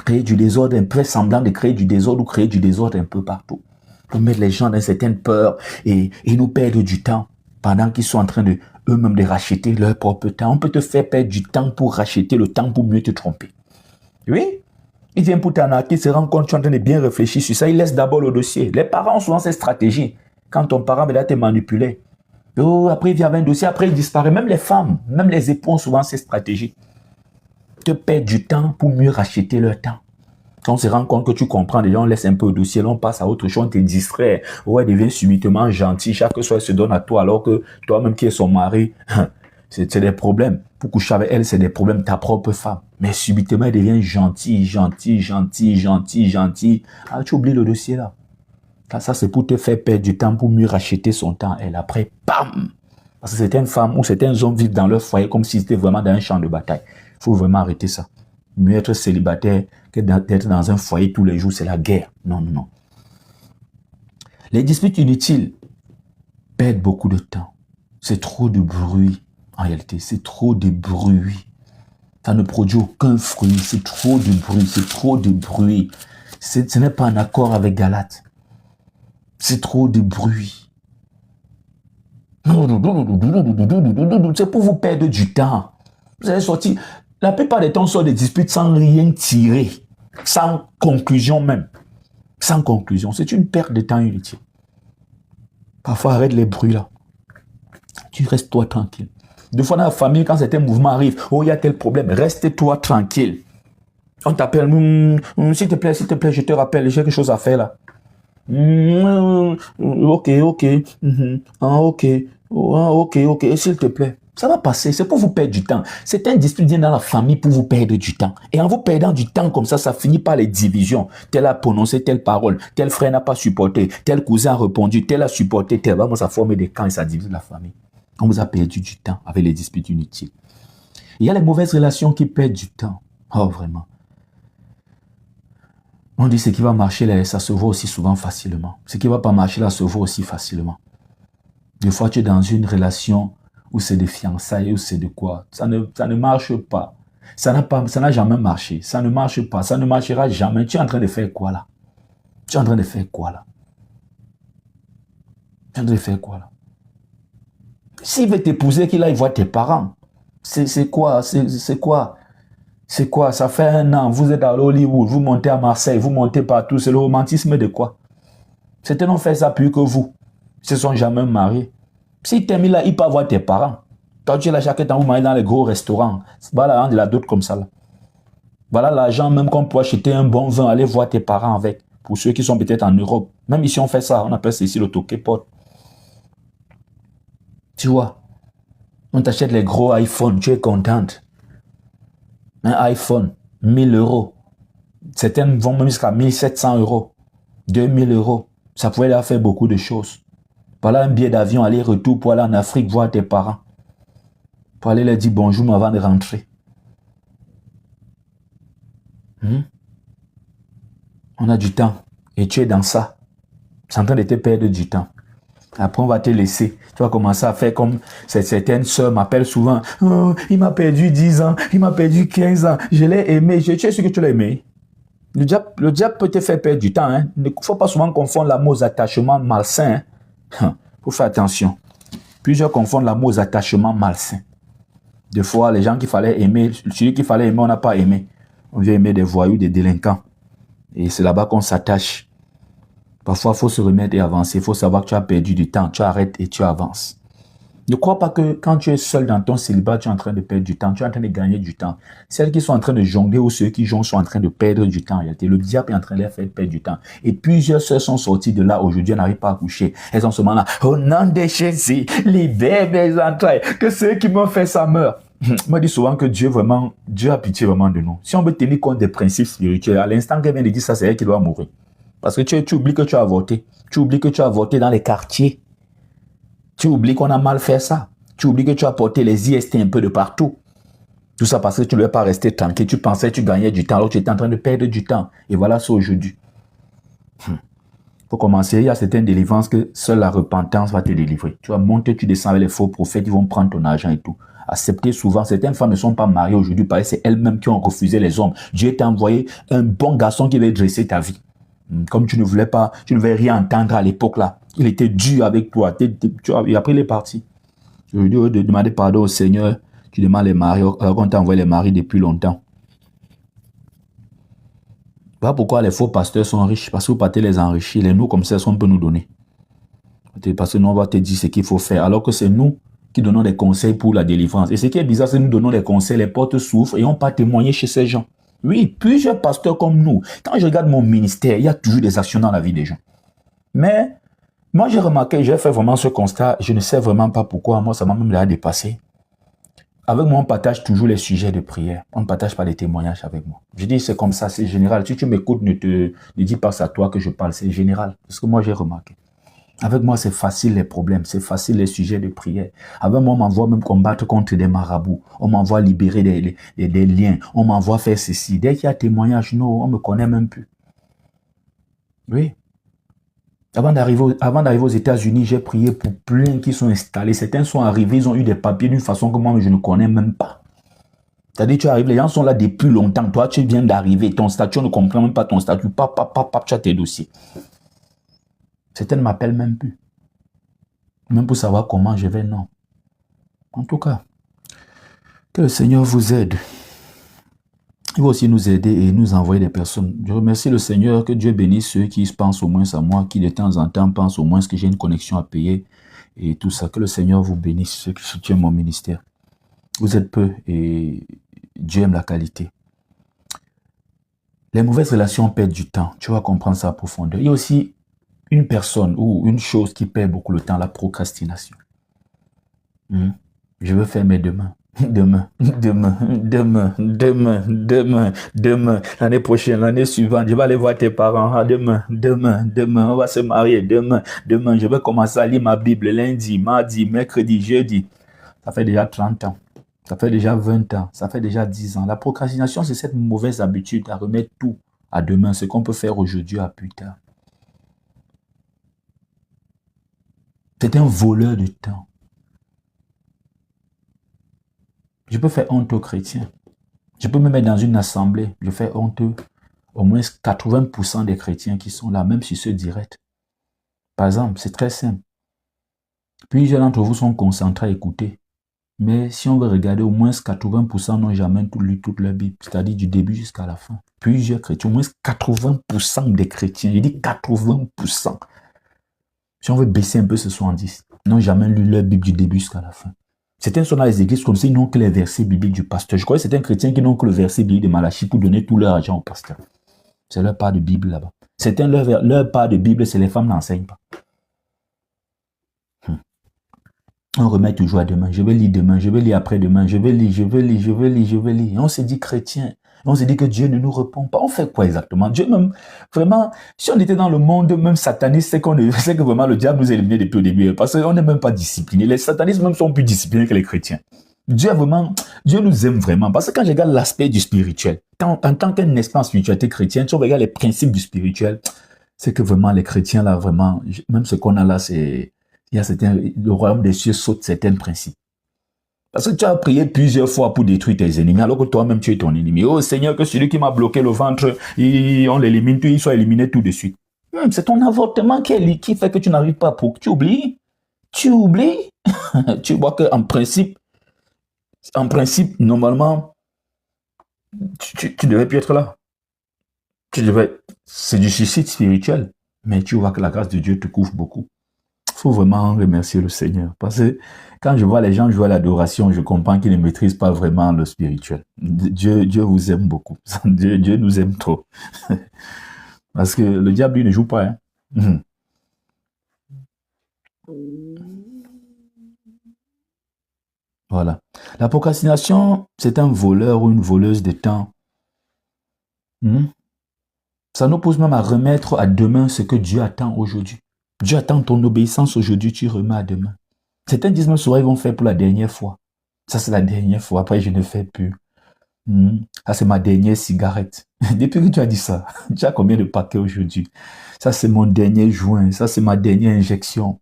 Créer du désordre, un peu semblant de créer du désordre ou créer du désordre un peu partout. Pour mettre les gens dans certaines peurs et nous perdre du temps pendant qu'ils sont en train de eux-mêmes de racheter leur propre temps. On peut te faire perdre du temps pour racheter le temps pour mieux te tromper. Oui? Il vient pour t'arnaquer, il se rend compte que tu es en train de bien réfléchir sur ça. Il laisse d'abord le dossier. Les parents ont souvent cette stratégie. Quand ton parent va te manipuler, après il vient avec un dossier, après il disparaît. Même les femmes, même les époux ont souvent cette stratégie. Te perdre du temps pour mieux racheter leur temps. Quand on se rend compte que tu comprends, les gens laissent un peu le dossier, là on passe à autre chose, on te distrait. Ouais, devient subitement gentil, chaque soir se donne à toi, alors que toi-même qui es son mari, c'est des problèmes. Pour coucher avec elle, c'est des problèmes, ta propre femme. Mais subitement, elle devient gentille. Ah, tu oublies le dossier là. Ça, c'est pour te faire perdre du temps, pour mieux racheter son temps. Et après, bam! Parce que certaines femmes ou certains hommes vivent dans leur foyer comme si c'était vraiment dans un champ de bataille. Il faut vraiment arrêter ça. Mieux être célibataire que d'être dans un foyer tous les jours, c'est la guerre. Non, non, non. Les disputes inutiles perdent beaucoup de temps. C'est trop de bruit, en réalité. C'est trop de bruit. Ça ne produit aucun fruit. C'est trop de bruit. C'est trop de bruit. Ce n'est pas en accord avec Galate. C'est trop de bruit. C'est pour vous perdre du temps. Vous allez sortir. La plupart des temps, on sort des disputes sans rien tirer. Sans conclusion même. Sans conclusion. C'est une perte de temps inutile. Parfois, arrête les bruits là. Tu restes toi tranquille. Des fois, dans la famille, quand certains mouvements arrivent, oh, il y a tel problème, reste-toi tranquille. On t'appelle, s'il te plaît, je te rappelle, j'ai quelque chose à faire là. Ok. Ok, s'il te plaît. Ça va passer, c'est pour vous perdre du temps. C'est un dispute dans la famille pour vous perdre du temps. Et en vous perdant du temps comme ça finit par les divisions. Tel a prononcé telle parole, tel frère n'a pas supporté, tel cousin a répondu, tel a supporté, tel. Vraiment, ça forme des camps et ça divise la famille. On vous a perdu du temps avec les disputes inutiles. Il y a les mauvaises relations qui perdent du temps. Oh, vraiment. On dit ce qui va marcher, là, ça se voit aussi souvent facilement. Ce qui ne va pas marcher, là, se voit aussi facilement. Des fois, tu es dans une relation où c'est des fiançailles, où c'est de quoi. Ça ne marche pas. Ça n'a jamais marché. Ça ne marche pas. Ça ne marchera jamais. Tu es en train de faire quoi, là? Tu es en train de faire quoi, là? Tu es en train de faire quoi, là? S'il veut t'épouser, qu'il aille voir tes parents. C'est quoi? C'est quoi? C'est quoi? Ça fait 1 an, vous êtes à Hollywood, vous montez à Marseille, vous montez partout. C'est le romantisme de quoi? Certains ont fait ça plus que vous. Ils ne se sont jamais mariés. Si tu es mis là, il peut avoir tes parents. Toi, tu es là chaque temps, vous mangez dans les gros restaurants. Voilà, de la dot comme ça. Là. Voilà l'argent même qu'on peut acheter un bon vin, aller voir tes parents avec. Pour ceux qui sont peut-être en Europe. Même ici, on fait ça. On appelle ça ici le toké-pot. Tu vois, on t'achète les gros iPhones, tu es contente. Un iPhone, 1000 €. Certaines vont même jusqu'à 1700 €, 2000 €. Ça pouvait leur faire beaucoup de choses. Voilà un billet d'avion, aller-retour pour aller en Afrique voir tes parents. Pour aller leur dire bonjour avant de rentrer. On a du temps. Et tu es dans ça. C'est en train de te perdre du temps. Après, on va te laisser. Tu vas commencer à faire comme certaines sœurs m'appellent souvent. Oh, il m'a perdu 10 ans, il m'a perdu 15 ans. Je l'ai aimé. Tu es sûr que tu l'as aimé? Le diable peut te faire perdre du temps. Il ne faut pas souvent confondre l'amour aux attachements malsains. Il faut faire attention. Plusieurs confondent l'amour aux attachements malsains. Des fois, les gens qu'il fallait aimer, celui qu'il fallait aimer, on n'a pas aimé. On vient aimer des voyous, des délinquants. Et c'est là-bas qu'on s'attache. Parfois, il faut se remettre et avancer. Il faut savoir que tu as perdu du temps. Tu arrêtes et tu avances. Ne crois pas que quand tu es seul dans ton célibat, tu es en train de perdre du temps. Tu es en train de gagner du temps. Celles qui sont en train de jongler ou ceux qui jonglent sont en train de perdre du temps. Le diable est en train de les faire perdre du temps. Et plusieurs sœurs sont sorties de là aujourd'hui. Elles n'arrivent pas à coucher. Elles sont seulement là. Au nom de Jésus, libère mes entrailles. Que ceux qui m'ont fait ça meurent. Moi, je dis souvent que Dieu a pitié vraiment de nous. Si on veut tenir compte des principes spirituels, à l'instant qu'elle vient de dire ça, c'est elle qui doit mourir. Parce que tu oublies que tu as voté. Tu oublies que tu as voté dans les quartiers. Tu oublies qu'on a mal fait ça. Tu oublies que tu as porté les IST un peu de partout. Tout ça parce que tu ne veux pas rester tranquille. Tu pensais que tu gagnais du temps alors que tu étais en train de perdre du temps. Et voilà ça aujourd'hui. Pour commencer, il y a certaines délivrances que seule la repentance va te délivrer. Tu vas monter, tu descends avec les faux prophètes, ils vont prendre ton argent et tout. Accepter souvent, certaines femmes ne sont pas mariées aujourd'hui parce que c'est elles-mêmes qui ont refusé les hommes. Dieu t'a envoyé un bon garçon qui va dresser ta vie. Comme tu ne voulais pas, tu ne voulais rien entendre à l'époque là. Il était dur avec toi. Et après il est parti. Aujourd'hui, de demander pardon au Seigneur, tu demandes les maris alors qu'on t'a envoyé les maris depuis longtemps. Voilà pourquoi les faux pasteurs sont riches, parce que vous partez les enrichir, les nous comme ça, on peut nous donner. Parce que nous, on va te dire ce qu'il faut faire, alors que c'est nous qui donnons des conseils pour la délivrance. Et ce qui est bizarre, c'est que nous donnons des conseils, les portes s'ouvrent et on pas témoigner chez ces gens. Oui, plusieurs pasteurs comme nous, quand je regarde mon ministère, il y a toujours des actions dans la vie des gens. Mais moi, j'ai remarqué, j'ai fait vraiment ce constat, je ne sais vraiment pas pourquoi, moi, ça m'a même déjà dépassé. Avec moi, on partage toujours les sujets de prière. On ne partage pas les témoignages avec moi. Je dis, c'est comme ça, c'est général. Si tu m'écoutes, ne dis pas c'est à toi que je parle, c'est général. Parce que moi, j'ai remarqué. Avec moi, c'est facile les problèmes, c'est facile les sujets de prière. Avec moi, on m'envoie même combattre contre des marabouts. On m'envoie libérer des liens. On m'envoie faire ceci. Dès qu'il y a témoignage, non, on ne me connaît même plus. Oui. Avant d'arriver aux États-Unis, j'ai prié pour plein qui sont installés. Certains sont arrivés, ils ont eu des papiers d'une façon que moi, je ne connais même pas. C'est-à-dire, tu arrives, les gens sont là depuis longtemps. Toi, tu viens d'arriver. Ton statut, on ne comprend même pas ton statut. Tu as tes dossiers. Certains ne m'appellent même plus. Même pour savoir comment je vais, non. En tout cas, que le Seigneur vous aide. Il va aussi nous aider et nous envoyer des personnes. Je remercie le Seigneur, que Dieu bénisse ceux qui pensent au moins à moi, qui de temps en temps pensent au moins que j'ai une connexion à payer et tout ça. Que le Seigneur vous bénisse, ceux qui soutiennent mon ministère. Vous êtes peu et Dieu aime la qualité. Les mauvaises relations perdent du temps. Tu vas comprendre ça à profondeur. Il y a aussi une personne ou une chose qui perd beaucoup le temps, la procrastination. Je veux faire mes demain. Demain, l'année prochaine, l'année suivante, je vais aller voir tes parents, demain, on va se marier, demain, je vais commencer à lire ma Bible lundi, mardi, mercredi, jeudi. Ça fait déjà 30 ans, ça fait déjà 20 ans, ça fait déjà 10 ans. La procrastination, c'est cette mauvaise habitude à remettre tout à demain, ce qu'on peut faire aujourd'hui à plus tard. C'est un voleur de temps. Je peux faire honte aux chrétiens. Je peux me mettre dans une assemblée, je fais honte au moins 80% des chrétiens qui sont là, même sur ce direct. Par exemple, c'est très simple. Plusieurs d'entre vous sont concentrés à écouter. Mais si on veut regarder, au moins 80% n'ont jamais lu toute la Bible, c'est-à-dire du début jusqu'à la fin. Plusieurs chrétiens, au moins 80% des chrétiens, je dis 80%. Si on veut baisser un peu ce 70, n'ont jamais lu leur Bible du début jusqu'à la fin. Certains sont dans les églises comme ça, ils n'ont que les versets bibliques du pasteur. Je crois que c'est un chrétien qui n'ont que le verset biblique de Malachie pour donner tout leur argent au pasteur. C'est leur part de Bible là-bas. Certains, leur part de Bible, c'est les femmes n'enseignent pas. On remet toujours à demain. Je vais lire après-demain. Je vais lire. Et on se dit chrétien. On se dit que Dieu ne nous répond pas. On fait quoi exactement? Dieu même, vraiment, si on était dans le monde même sataniste, c'est que vraiment le diable nous a éliminés depuis le début. Parce qu'on n'est même pas disciplinés. Les satanistes même sont plus disciplinés que les chrétiens. Dieu nous aime vraiment. Parce que quand je regarde l'aspect du spirituel, en tant qu'un espace spiritualité chrétienne, si on regarde les principes du spirituel, c'est que vraiment les chrétiens là, vraiment, même ce qu'on a là, c'est, il y a le royaume des cieux saute certains principes. Parce que tu as prié plusieurs fois pour détruire tes ennemis, alors que toi-même tu es ton ennemi. Oh Seigneur, que celui qui m'a bloqué le ventre, on l'élimine, il soit éliminé tout de suite. C'est ton avortement qui fait que tu n'arrives pas pour. Tu oublies. Tu vois qu'en principe, normalement, tu devais plus être là. C'est du suicide spirituel. Mais tu vois que la grâce de Dieu te couvre beaucoup. Il faut vraiment remercier le Seigneur. Parce que quand je vois les gens jouer à l'adoration, je comprends qu'ils ne maîtrisent pas vraiment le spirituel. Dieu vous aime beaucoup. Dieu nous aime trop. Parce que le diable, lui, ne joue pas. Hein. Voilà. La procrastination, c'est un voleur ou une voleuse de temps. Ça nous pousse même à remettre à demain ce que Dieu attend aujourd'hui. Dieu attend ton obéissance aujourd'hui, tu remets à demain. Certains disent même souvent, ils vont faire pour la dernière fois. Ça, c'est la dernière fois. Après, je ne fais plus. Ça, c'est ma dernière cigarette. Depuis que tu as dit ça, tu as combien de paquets aujourd'hui? Ça, c'est mon dernier joint. Ça, c'est ma dernière injection.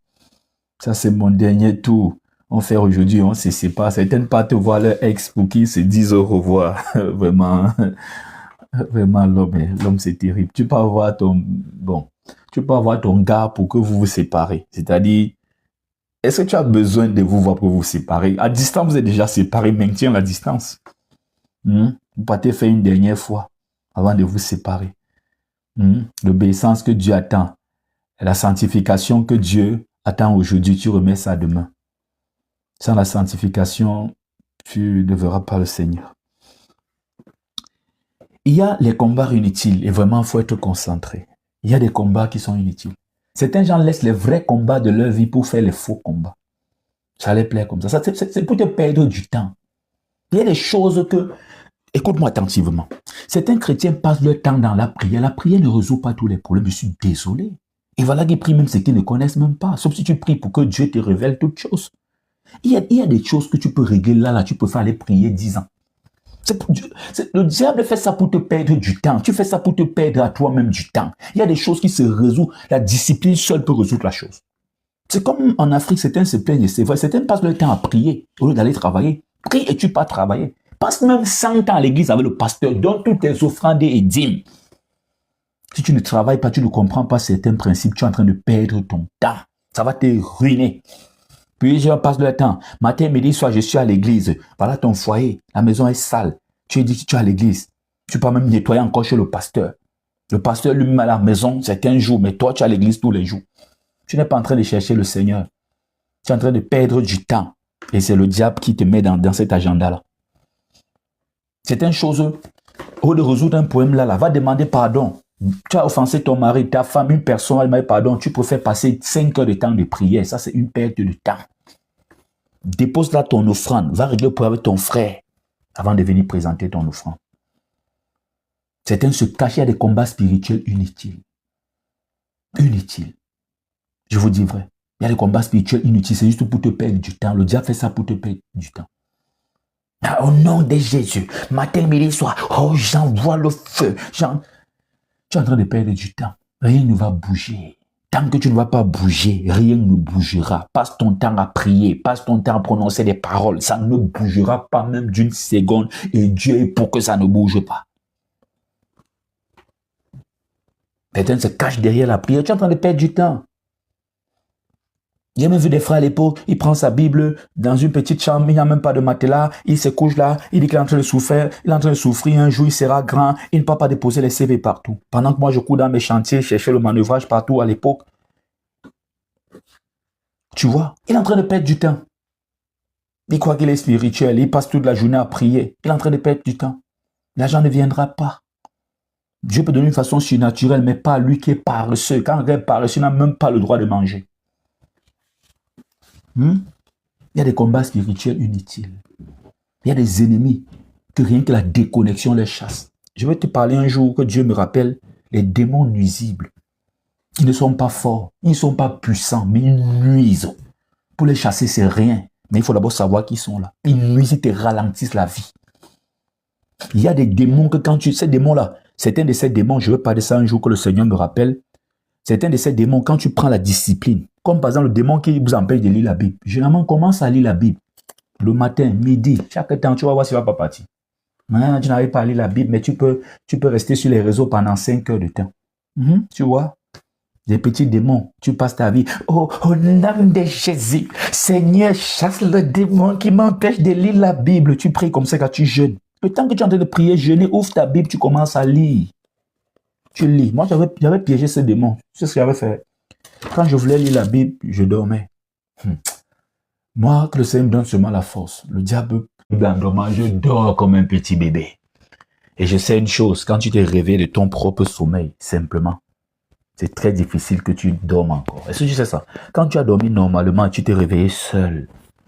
Ça, c'est mon dernier tour. On fait aujourd'hui, on se sépare. Certaines pas te voir leur ex pour qui se disent au revoir. Vraiment, vraiment, l'homme, c'est terrible. Tu peux avoir ton gars pour que vous vous séparez. C'est-à-dire, est-ce que tu as besoin de vous voir pour vous séparer? À distance, vous êtes déjà séparés. Maintiens la distance. Vous partez faire une dernière fois avant de vous séparer. L'obéissance que Dieu attend, la sanctification que Dieu attend aujourd'hui, tu remets ça demain. Sans la sanctification, tu ne verras pas le Seigneur. Il y a les combats inutiles et vraiment, il faut être concentré. Il y a des combats qui sont inutiles. Certains gens laissent les vrais combats de leur vie pour faire les faux combats. Ça les plaît comme ça. C'est pour te perdre du temps. Il y a des choses que... Écoute-moi attentivement. Certains chrétiens passent leur temps dans la prière. La prière ne résout pas tous les problèmes. Je suis désolé. Et voilà qu'ils prient même ce qu'ils ne connaissent même pas. Sauf si tu pries pour que Dieu te révèle toutes choses. Il y a des choses que tu peux régler là. Tu peux faire aller prier 10 ans. Le diable fait ça pour te perdre du temps. Tu fais ça pour te perdre à toi-même du temps. Il y a des choses qui se résolvent. La discipline seule peut résoudre la chose. C'est comme en Afrique, certains se plaignent. C'est vrai, certains passent leur temps à prier au lieu d'aller travailler. Prie et tu pas travailler. Passe même 100 ans à l'église avec le pasteur. Donne toutes tes offrandes et dîmes. Si tu ne travailles pas, tu ne comprends pas certains principes, tu es en train de perdre ton temps. Ça va te ruiner. Puis je passe le temps. Matin, midi, soir, je suis à l'église. Voilà ton foyer. La maison est sale. Tu es dit que tu es à l'église. Tu peux même nettoyer encore chez le pasteur. Le pasteur lui-même à la maison, c'est un jour, mais toi, tu es à l'église tous les jours. Tu n'es pas en train de chercher le Seigneur. Tu es en train de perdre du temps. Et c'est le diable qui te met dans cet agenda-là. Certaines choses, au lieu de résoudre un problème là, va demander pardon. Tu as offensé ton mari, ta femme, une personne, elle m'a dit pardon. Tu préfères passer 5 heures de temps de prière. Ça, c'est une perte de temps. Dépose là ton offrande. Va régler le problème avec ton frère avant de venir présenter ton offrande. Certains se cachent à des combats spirituels inutiles. Inutiles. Je vous dis vrai. Il y a des combats spirituels inutiles. C'est juste pour te perdre du temps. Le diable fait ça pour te perdre du temps. Au nom de Jésus, matin, midi, soir, oh, j'envoie le feu. Tu es en train de perdre du temps. Rien ne va bouger. Tant que tu ne vas pas bouger, rien ne bougera. Passe ton temps à prier, passe ton temps à prononcer des paroles. Ça ne bougera pas même d'une seconde. Et Dieu est pour que ça ne bouge pas. Quelqu'un se cache derrière la prière. Tu es en train de perdre du temps. J'ai même vu des frères à l'époque, il prend sa Bible dans une petite chambre, il n'y a même pas de matelas, il se couche là, il dit qu'il est en train de souffrir, un jour il sera grand, il ne peut pas déposer les CV partout. Pendant que moi je cours dans mes chantiers, chercher le manœuvrage partout à l'époque. Tu vois, il est en train de perdre du temps. Il croit qu'il est spirituel, il passe toute la journée à prier, il est en train de perdre du temps. L'argent ne viendra pas. Dieu peut donner une façon surnaturelle, mais pas lui qui est paresseux. Quand quelqu'un est paresseux, il n'a même pas le droit de manger. Il y a des combats spirituels inutiles. Il y a des ennemis que rien que la déconnexion les chasse. Je vais te parler un jour que Dieu me rappelle les démons nuisibles. Ils ne sont pas forts, ils ne sont pas puissants, mais ils nuisent. Pour les chasser, c'est rien. Mais il faut d'abord savoir qu'ils sont là. Ils nuisent, ils te ralentissent la vie. Il y a des démons que quand ces démons-là, certains de ces démons, je vais parler de ça un jour que le Seigneur me rappelle. Certains de ces démons, quand tu prends la discipline, comme par exemple le démon qui vous empêche de lire la Bible, généralement commence à lire la Bible le matin, midi, chaque temps, tu vas voir s'il ne va pas partir. Maintenant, tu n'arrives pas à lire la Bible, mais tu peux rester sur les réseaux pendant 5 heures de temps. Tu vois, des petits démons, tu passes ta vie. Oh, au nom de Jésus, Seigneur, chasse le démon qui m'empêche de lire la Bible. Tu pries comme ça quand tu jeûnes. Le temps que tu es en train de prier, jeûner, ouvre ta Bible, tu commences à lire. Tu lis. Moi, j'avais piégé ce démon. C'est ce que j'avais fait. Quand je voulais lire la Bible, je dormais. Moi, que le Seigneur me donne seulement la force. Le diable moi, je dors comme un petit bébé. Et je sais une chose, quand tu t'es réveillé de ton propre sommeil, simplement, c'est très difficile que tu dormes encore. Est-ce que tu sais ça? Quand tu as dormi normalement, tu t'es réveillé seul.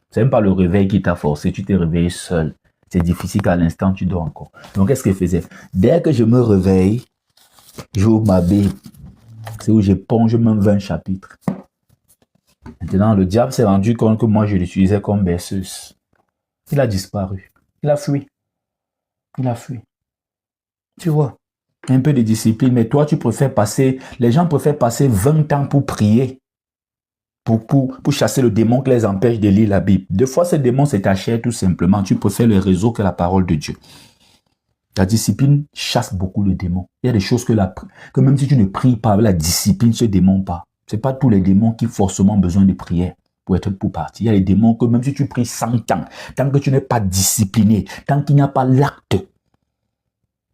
C'est même pas le réveil qui t'a forcé, tu t'es réveillé seul. C'est difficile qu'à l'instant, tu dors encore. Donc, qu'est-ce que je faisais? Dès que je me réveille, J'ouvre ma Bible. C'est où j'éponge même 20 chapitres. Maintenant, le diable s'est rendu compte que moi, je l'utilisais comme berceuse. Il a disparu. Il a fui. Il a fui. Tu vois, un peu de discipline. Mais toi, tu préfères passer... Les gens préfèrent passer 20 ans pour prier. Pour chasser le démon qui les empêche de lire la Bible. Des fois, ce démon, c'est ta chair, tout simplement. Tu préfères le réseau que la parole de Dieu. La discipline chasse beaucoup le démon. Il y a des choses que même si tu ne pries pas, la discipline ne se démon pas. Ce n'est pas tous les démons qui ont forcément besoin de prière pour partir. Il y a des démons que même si tu pries 100 ans, tant que tu n'es pas discipliné, tant qu'il n'y a pas l'acte,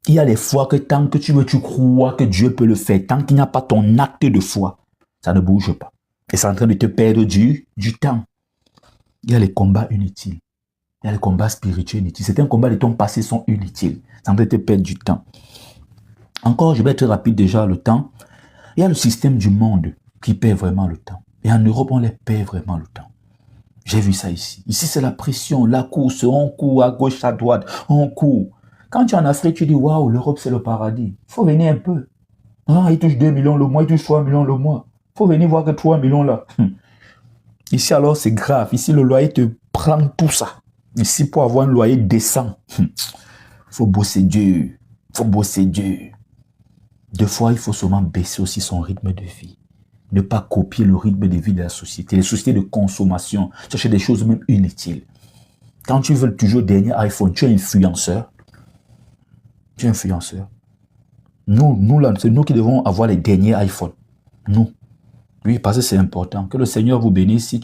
il y a des fois que tant que tu crois que Dieu peut le faire, tant qu'il n'y a pas ton acte de foi, ça ne bouge pas. Et c'est en train de te perdre du temps. Il y a les combats inutiles. Il y a les combats spirituels inutiles. Certains combats de ton passé sont inutiles. Ça en train de te perdre du temps. Encore, je vais être rapide déjà, le temps. Il y a le système du monde qui perd vraiment le temps. Et en Europe, on les perd vraiment le temps. J'ai vu ça ici. Ici, c'est la pression, la course, on court à gauche, à droite, on court. Quand tu es en Afrique, tu dis, waouh, l'Europe, c'est le paradis. Il faut venir un peu. Ah, il touche 2 millions le mois, il touche 3 millions le mois. Il faut venir voir que 3 millions là. Ici, alors, c'est grave. Ici, le loyer te prend tout ça. Ici, pour avoir un loyer décent, il faut bosser dur. Il faut bosser dur. Des fois, il faut seulement baisser aussi son rythme de vie. Ne pas copier le rythme de vie de la société. Les sociétés de consommation, chercher des choses même inutiles. Quand tu veux toujours le dernier iPhone, tu es influenceur. Tu es influenceur. Nous là, c'est nous qui devons avoir les derniers iPhones. Nous. Oui, parce que c'est important. Que le Seigneur vous bénisse.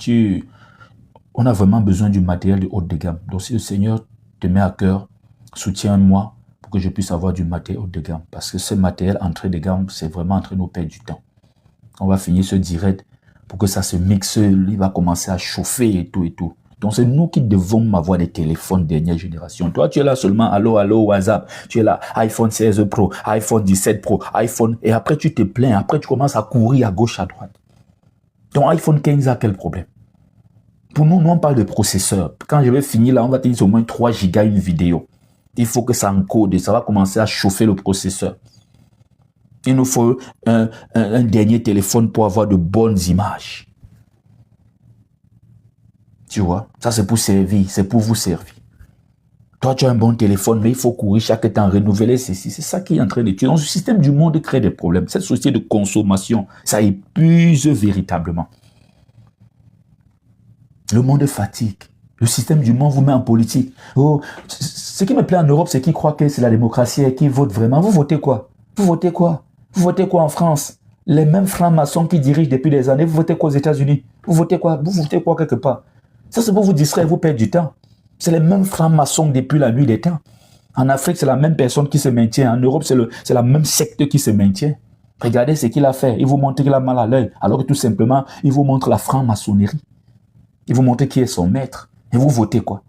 On a vraiment besoin du matériel de haute de gamme. Donc, si le Seigneur te met à cœur, soutiens-moi pour que je puisse avoir du matériel haut de gamme. Parce que ce matériel entrée de gamme, c'est vraiment en train de nous perdre du temps. On va finir ce direct pour que ça se mixe. Il va commencer à chauffer et tout et tout. Donc, c'est nous qui devons avoir des téléphones dernière génération. Toi, tu es là seulement, allô, WhatsApp. Tu es là, iPhone 16 Pro, iPhone 17 Pro, iPhone. Et après, tu te plains. Après, tu commences à courir à gauche, à droite. Ton iPhone 15 a quel problème? Pour nous, on parle de processeur. Quand je vais finir là, on va tenir au moins 3 gigas une vidéo. Il faut que ça encode et ça va commencer à chauffer le processeur. Il nous faut un dernier téléphone pour avoir de bonnes images. Tu vois, ça c'est pour servir, c'est pour vous servir. Toi, tu as un bon téléphone, mais il faut courir chaque temps, renouveler ceci. C'est ça qui est en train de tuer. Donc, ce système du monde crée des problèmes. Cette société de consommation, ça épuise véritablement. Le monde fatigue. Le système du monde vous met en politique. Oh, ce qui me plaît en Europe, c'est qu'ils croient que c'est la démocratie et qu'ils votent vraiment. Vous votez quoi? Vous votez quoi? Vous votez quoi en France? Les mêmes francs-maçons qui dirigent depuis des années, vous votez quoi aux États-Unis? Vous votez quoi? Vous votez quoi quelque part? Ça, c'est pour vous distraire, vous perdre du temps. C'est les mêmes francs-maçons depuis la nuit des temps. En Afrique, c'est la même personne qui se maintient. En Europe, c'est la même secte qui se maintient. Regardez ce qu'il a fait. Il vous montre qu'il a mal à l'œil. Alors que tout simplement, il vous montre la franc-maçonnerie. Il vous montre qui est son maître. Et vous votez quoi?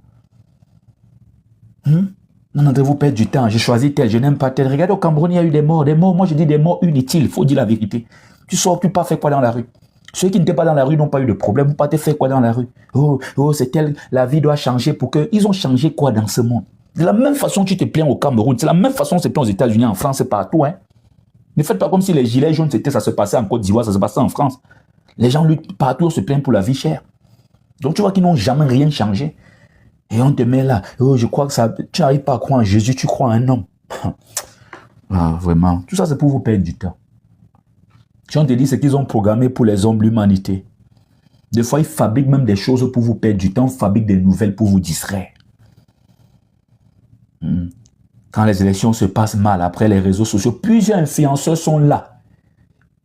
Non, vous perdre du temps. J'ai choisi tel, je n'aime pas tel. Regardez, au Cameroun, il y a eu des morts. Des morts, moi je dis des morts inutiles. Il faut dire la vérité. Tu sors, tu pars faire quoi dans la rue? Ceux qui n'étaient pas dans la rue n'ont pas eu de problème. Vous partez faire quoi dans la rue? Oh, c'est tel, la vie doit changer pour que... Ils ont changé quoi dans ce monde? De la même façon que tu te plains au Cameroun, c'est la même façon que tu te plains aux États-Unis, en France, partout. Hein? Ne faites pas comme si les gilets jaunes, ça se passait en Côte d'Ivoire, ça se passait en France. Les gens luttent partout, se plaignent pour la vie chère. Donc tu vois qu'ils n'ont jamais rien changé. Et on te met là, oh, je crois que ça... Tu n'arrives pas à croire en Jésus, tu crois en un homme. Ah, vraiment. Tout ça, c'est pour vous perdre du temps. Si on te dit ce qu'ils ont programmé pour les hommes, l'humanité. Des fois, ils fabriquent même des choses pour vous perdre du temps, ils fabriquent des nouvelles pour vous distraire. Quand les élections se passent mal, après les réseaux sociaux, plusieurs influenceurs sont là.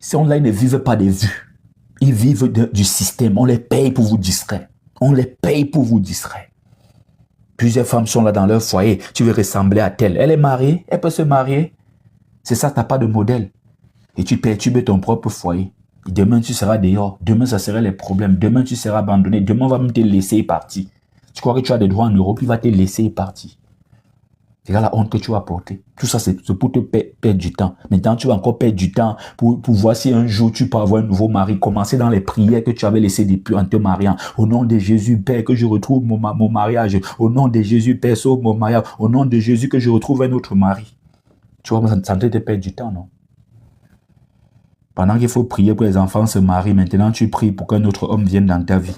Ils sont là, ils ne vivent pas des vues. Ils vivent du système. On les paye pour vous distraire. On les paye pour vous distraire. Plusieurs femmes sont là dans leur foyer. Tu veux ressembler à telle. Elle est mariée, elle peut se marier. C'est ça, tu n'as pas de modèle. Et tu perturbes ton propre foyer. Et demain, tu seras dehors. Demain, ça serait les problèmes. Demain, tu seras abandonné. Demain, on va même te laisser partir. Tu crois que tu as des droits en Europe, il va te laisser partir. C'est là la honte que tu vas porter. Tout ça, c'est pour te perdre du temps. Maintenant, tu vas encore perdre du temps pour voir si un jour tu peux avoir un nouveau mari. Commencer dans les prières que tu avais laissées depuis en te mariant. Au nom de Jésus, Père, que je retrouve mon mariage. Au nom de Jésus, Père, sauve mon mariage. Au nom de Jésus, que je retrouve un autre mari. Tu vois, ça te perd du temps, non? Pendant qu'il faut prier pour que les enfants se marient, maintenant tu pries pour qu'un autre homme vienne dans ta vie.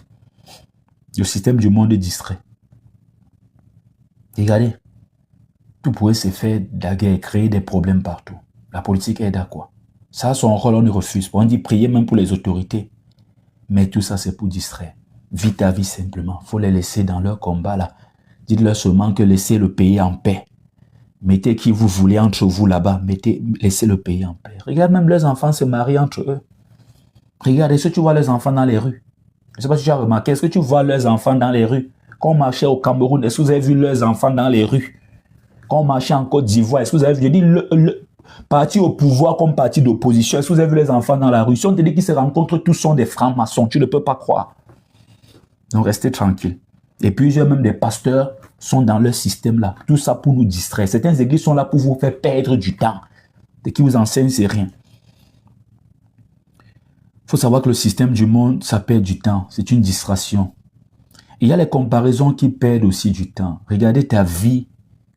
Le système du monde est distrait. Regardez, tout pourrait se faire de la guerre, créer des problèmes partout. La politique aide à quoi? Ça a son rôle, on ne refuse pas. On dit prier même pour les autorités. Mais tout ça, c'est pour distraire. Vis ta vie simplement. Il faut les laisser dans leur combat là. Dites-leur seulement que laissez le pays en paix. Mettez qui vous voulez entre vous là-bas. Laissez le pays en paix. Regarde, même leurs enfants se marient entre eux. Regarde, est-ce que tu vois les enfants dans les rues? Je ne sais pas si tu as remarqué. Est-ce que tu vois leurs enfants dans les rues? Quand on marchait au Cameroun, est-ce que vous avez vu leurs enfants dans les rues? Quand on marchait en Côte d'Ivoire, est-ce que vous avez vu? Je dis le parti au pouvoir comme parti d'opposition. Est-ce que vous avez vu les enfants dans la rue? Si on te dit qu'ils se rencontrent, tous sont des francs-maçons. Tu ne peux pas croire. Donc, restez tranquille. Et puis, même des pasteurs sont dans leur système là. Tout ça pour nous distraire. Certaines églises sont là pour vous faire perdre du temps. Ce qui vous enseigne, c'est rien. Il faut savoir que le système du monde, ça perd du temps. C'est une distraction. Il y a les comparaisons qui perdent aussi du temps. Regardez ta vie.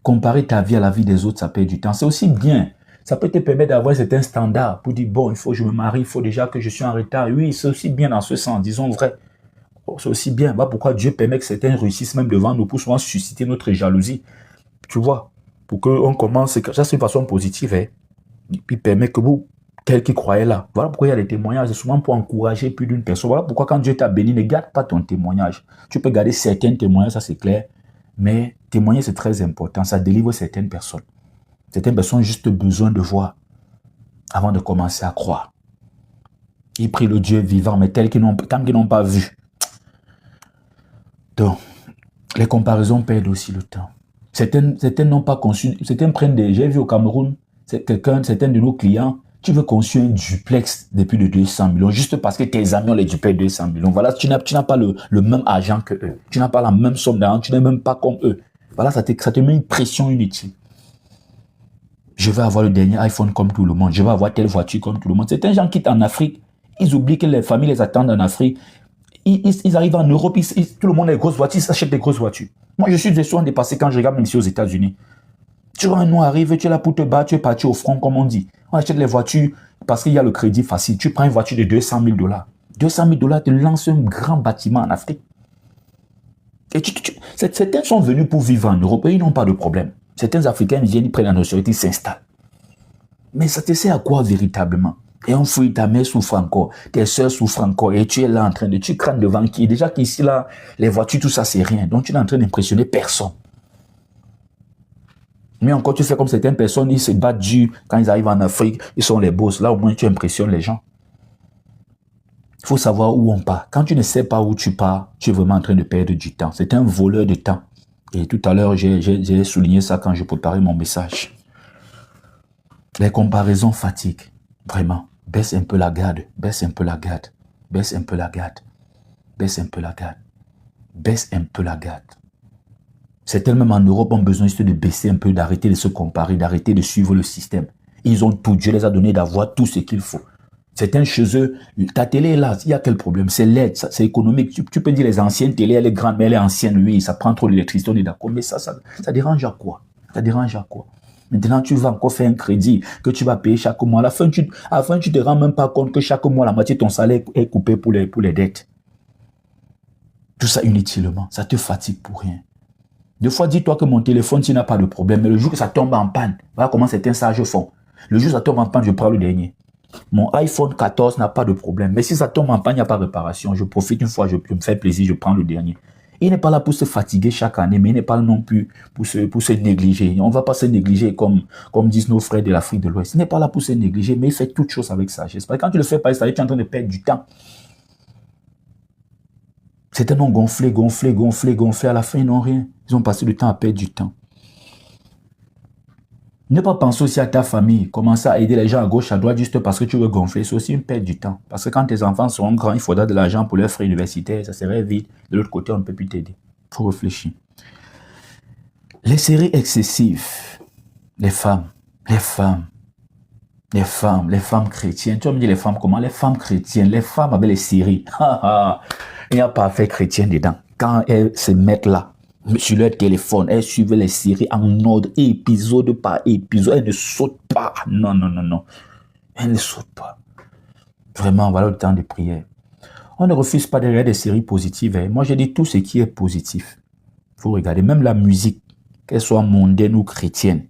Comparer ta vie à la vie des autres, ça perd du temps. C'est aussi bien. Ça peut te permettre d'avoir certains standards pour dire, bon, il faut que je me marie, il faut déjà que je suis en retard. Oui, c'est aussi bien dans ce sens, disons vrai. C'est aussi bien. Bah, pourquoi Dieu permet que certains réussissent même devant nous pour souvent susciter notre jalousie. Tu vois, pour qu'on commence, ça c'est une façon positive. Hein. Il permet que vous, quel qui croyait là. Voilà pourquoi il y a des témoignages. C'est souvent pour encourager plus d'une personne. Voilà pourquoi quand Dieu t'a béni, ne garde pas ton témoignage. Tu peux garder certains témoignages, ça c'est clair. Mais témoigner, c'est très important. Ça délivre certaines personnes. Certaines personnes ont juste besoin de voir avant de commencer à croire. Ils prient le Dieu vivant, mais tant qu'ils n'ont pas vu. Donc, les comparaisons perdent aussi le temps. Certaines n'ont pas conçu. Certains prennent des... J'ai vu au Cameroun, certains de nos clients, tu veux construire un duplex de plus de 200 millions, juste parce que tes amis ont les duplex de 200 millions. Voilà, tu n'as pas le même argent que eux. Tu n'as pas la même somme d'argent, tu n'es même pas comme eux. Voilà, ça te met une pression inutile. Je vais avoir le dernier iPhone comme tout le monde. Je vais avoir telle voiture comme tout le monde. Certains gens quittent en Afrique. Ils oublient que les familles les attendent en Afrique. Ils arrivent en Europe. Tout le monde a des grosses voitures. Ils s'achètent des grosses voitures. Moi, je suis souvent dépassé quand je regarde même ici aux États-Unis. Tu vois un nom arrive, tu es là pour te battre, tu es parti au front, comme on dit. On achète les voitures parce qu'il y a le crédit facile. Tu prends une voiture de 200 000 $. 200 000 $, tu lances un grand bâtiment en Afrique. Et certains sont venus pour vivre en Europe et ils n'ont pas de problème. Certains Africains viennent, ils prennent la nationalité, ils s'installent. Mais ça te sert à quoi véritablement? Et on fouille, ta mère souffre encore, tes soeurs souffrent encore, et tu es là en train de, tu crains devant qui? Déjà qu'ici, là, les voitures, tout ça, c'est rien. Donc, tu es en train d'impressionner personne. Mais encore, tu fais comme certaines personnes, ils se battent dur. Quand ils arrivent en Afrique, ils sont les boss. Là, au moins, tu impressionnes les gens. Il faut savoir où on part. Quand tu ne sais pas où tu pars, tu es vraiment en train de perdre du temps. C'est un voleur de temps. Et tout à l'heure, j'ai souligné ça quand je préparais mon message. Les comparaisons fatiguent. Vraiment. Baisse un peu la garde. Baisse un peu la garde. Baisse un peu la garde. Baisse un peu la garde. Baisse un peu la garde. Certains même en Europe ont besoin juste de baisser un peu, d'arrêter de se comparer, d'arrêter de suivre le système. Ils ont tout. Dieu les a donné d'avoir tout ce qu'il faut. Certains chez eux, ta télé est là, il y a quel problème? C'est l'aide, c'est économique. Tu peux dire les anciennes télé, elle est grande, mais elle est ancienne, oui, ça prend trop d'électricité, on est d'accord. Mais ça dérange à quoi? Ça dérange à quoi? Maintenant, tu vas encore faire un crédit que tu vas payer chaque mois. À la fin, tu te rends même pas compte que chaque mois, la moitié de ton salaire est coupé pour les dettes. Tout ça inutilement, ça te fatigue pour rien. Des fois, dis-toi que mon téléphone, s'il n'a pas de problème, mais le jour que ça tombe en panne, voilà comment certains sages font. Le jour que ça tombe en panne, je prends le dernier. Mon iPhone 14 n'a pas de problème. Mais si ça tombe en panne, il n'y a pas de réparation. Je profite une fois, je me fais plaisir, je prends le dernier. Il n'est pas là pour se fatiguer chaque année, mais il n'est pas là non plus pour se négliger. On ne va pas se négliger comme disent nos frères de l'Afrique de l'Ouest. Il n'est pas là pour se négliger, mais il fait toutes choses avec sagesse. Parce que quand tu le fais pas, ça veut dire que tu es en train de perdre du temps. Certains ont gonflé. À la fin, ils n'ont rien. Ils ont passé du temps à perdre du temps. Ne pas penser aussi à ta famille, commencer à aider les gens à gauche, à droite juste parce que tu veux gonfler. C'est aussi une perte du temps. Parce que quand tes enfants seront grands, il faudra de l'argent pour leurs frais universitaires. Ça serait vite. De l'autre côté, on ne peut plus t'aider. Il faut réfléchir. Les séries excessives. Les femmes chrétiennes. Tu vas me dire les femmes comment? Les femmes chrétiennes. Les femmes avec les séries. Il n'y a pas fait chrétien dedans. Quand elles se mettent là, sur leur téléphone, elles suivent les séries en ordre, épisode par épisode. Elles ne sautent pas. Non. Elles ne sautent pas. Vraiment, voilà le temps de prière. On ne refuse pas de regarder des séries positives. Hein. Moi, j'ai dit tout ce qui est positif. Il faut regarder. Même la musique, qu'elle soit mondaine ou chrétienne.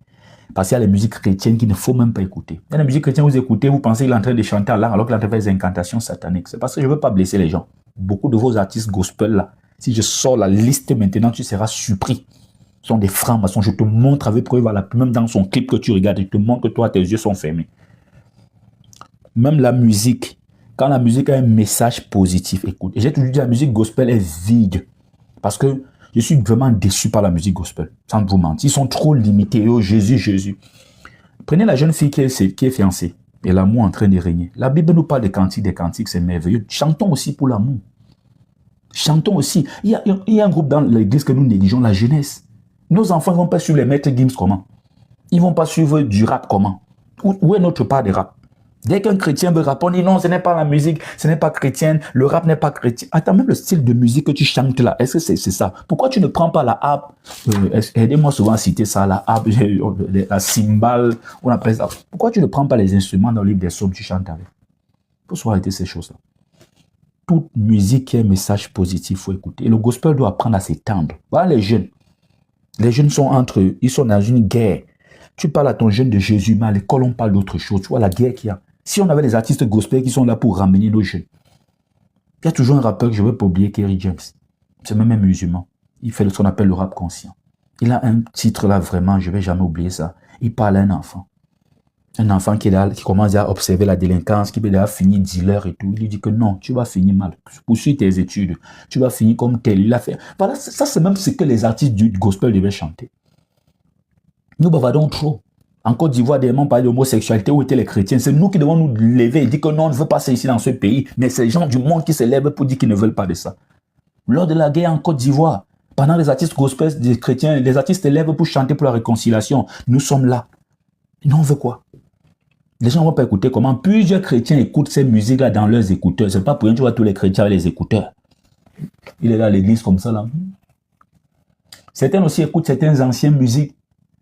Parce qu'il y a les musiques chrétiennes qu'il ne faut même pas écouter. Il y a la musique chrétienne, vous écoutez, vous pensez qu'il est en train de chanter là, alors qu'il est en train de faire des incantations sataniques. C'est parce que je ne veux pas blesser les gens. Beaucoup de vos artistes gospel là, si je sors la liste maintenant, tu seras surpris. Ce sont des francs-maçons. Je te montre avec preuve, même dans son clip que tu regardes, je te montre que toi, tes yeux sont fermés. Même la musique, quand la musique a un message positif, écoute. Et j'ai toujours dit, la musique gospel est vide. Parce que je suis vraiment déçu par la musique gospel, sans vous mentir. Ils sont trop limités. Oh Jésus, Jésus. Prenez la jeune fille qui est fiancée et l'amour en train de régner. La Bible nous parle des cantiques, c'est merveilleux. Chantons aussi pour l'amour. Chantons aussi. Il y a un groupe dans l'église que nous négligeons, la jeunesse. Nos enfants ne vont pas suivre les maîtres Gims comment? Ils ne vont pas suivre du rap comment? Où est notre part de rap? Dès qu'un chrétien veut rap, on dit non, ce n'est pas la musique, ce n'est pas chrétienne, le rap n'est pas chrétien. Attends, même le style de musique que tu chantes là, est-ce que c'est ça? Pourquoi tu ne prends pas la harpe? Aidez-moi souvent à citer ça, la harpe, la cymbale, on appelle ça. Pourquoi tu ne prends pas les instruments dans le livre des psaumes, tu chantes avec? Il faut soit arrêter ces choses-là. Toute musique qui a un message positif, il faut écouter. Et le gospel doit apprendre à s'étendre. Voilà les jeunes. Les jeunes sont entre eux, ils sont dans une guerre. Tu parles à ton jeune de Jésus, mais à l'école, on parle d'autre chose. Tu vois la guerre qu'il y a. Si on avait des artistes gospel qui sont là pour ramener nos jeunes. Il y a toujours un rappeur que je ne veux pas oublier, Kerry James. C'est même un musulman. Il fait ce qu'on appelle le rap conscient. Il a un titre là, vraiment, je ne vais jamais oublier ça. Il parle à un enfant. Un enfant qui est là, qui commence à observer la délinquance, qui peut déjà finir dealer et tout. Il lui dit que non, tu vas finir mal. Poursuis tes études. Tu vas finir comme tel. Il a fait. Voilà, ça c'est même ce que les artistes du gospel devaient chanter. Nous bavardons trop. En Côte d'Ivoire, des gens parlaient d'homosexualité, où étaient les chrétiens? C'est nous qui devons nous lever et dire que non, on ne veut pas ça ici dans ce pays. Mais c'est les gens du monde qui se lèvent pour dire qu'ils ne veulent pas de ça. Lors de la guerre en Côte d'Ivoire, pendant les artistes gospel des chrétiens, les artistes se lèvent pour chanter pour la réconciliation. Nous sommes là. Et nous, on veut quoi? Les gens ne vont pas écouter comment plusieurs chrétiens écoutent ces musiques-là dans leurs écouteurs. C'est pas pour rien que tu vois tous les chrétiens avec les écouteurs. Il est là à l'église comme ça, là. Certains aussi écoutent certaines anciennes musiques.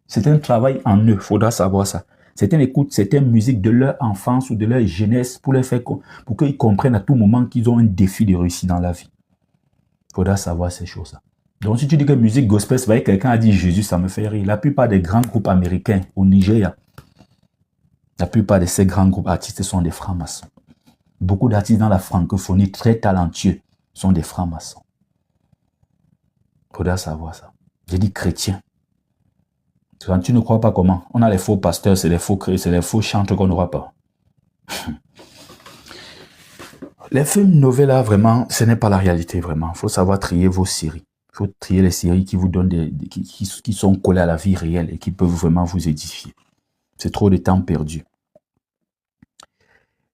C'est un travail en eux, il faudra savoir ça. Certains écoutent certaines musiques de leur enfance ou de leur jeunesse pour qu'ils comprennent à tout moment qu'ils ont un défi de réussir dans la vie. Il faudra savoir ces choses-là. Donc si tu dis que musique gospel, c'est vrai que quelqu'un a dit Jésus, ça me fait rire. La plupart des grands groupes américains au Nigeria, la plupart de ces grands groupes artistes sont des francs-maçons. Beaucoup d'artistes dans la francophonie très talentueux sont des francs-maçons. Il faudra savoir ça. J'ai dit chrétien. Quand tu ne crois pas comment, on a les faux pasteurs, c'est les faux chantres qu'on n'aura pas. Les films novellas, vraiment, ce n'est pas la réalité, vraiment. Il faut savoir trier vos séries. Il faut trier les séries qui vous donnent qui sont collées à la vie réelle et qui peuvent vraiment vous édifier. C'est trop de temps perdu.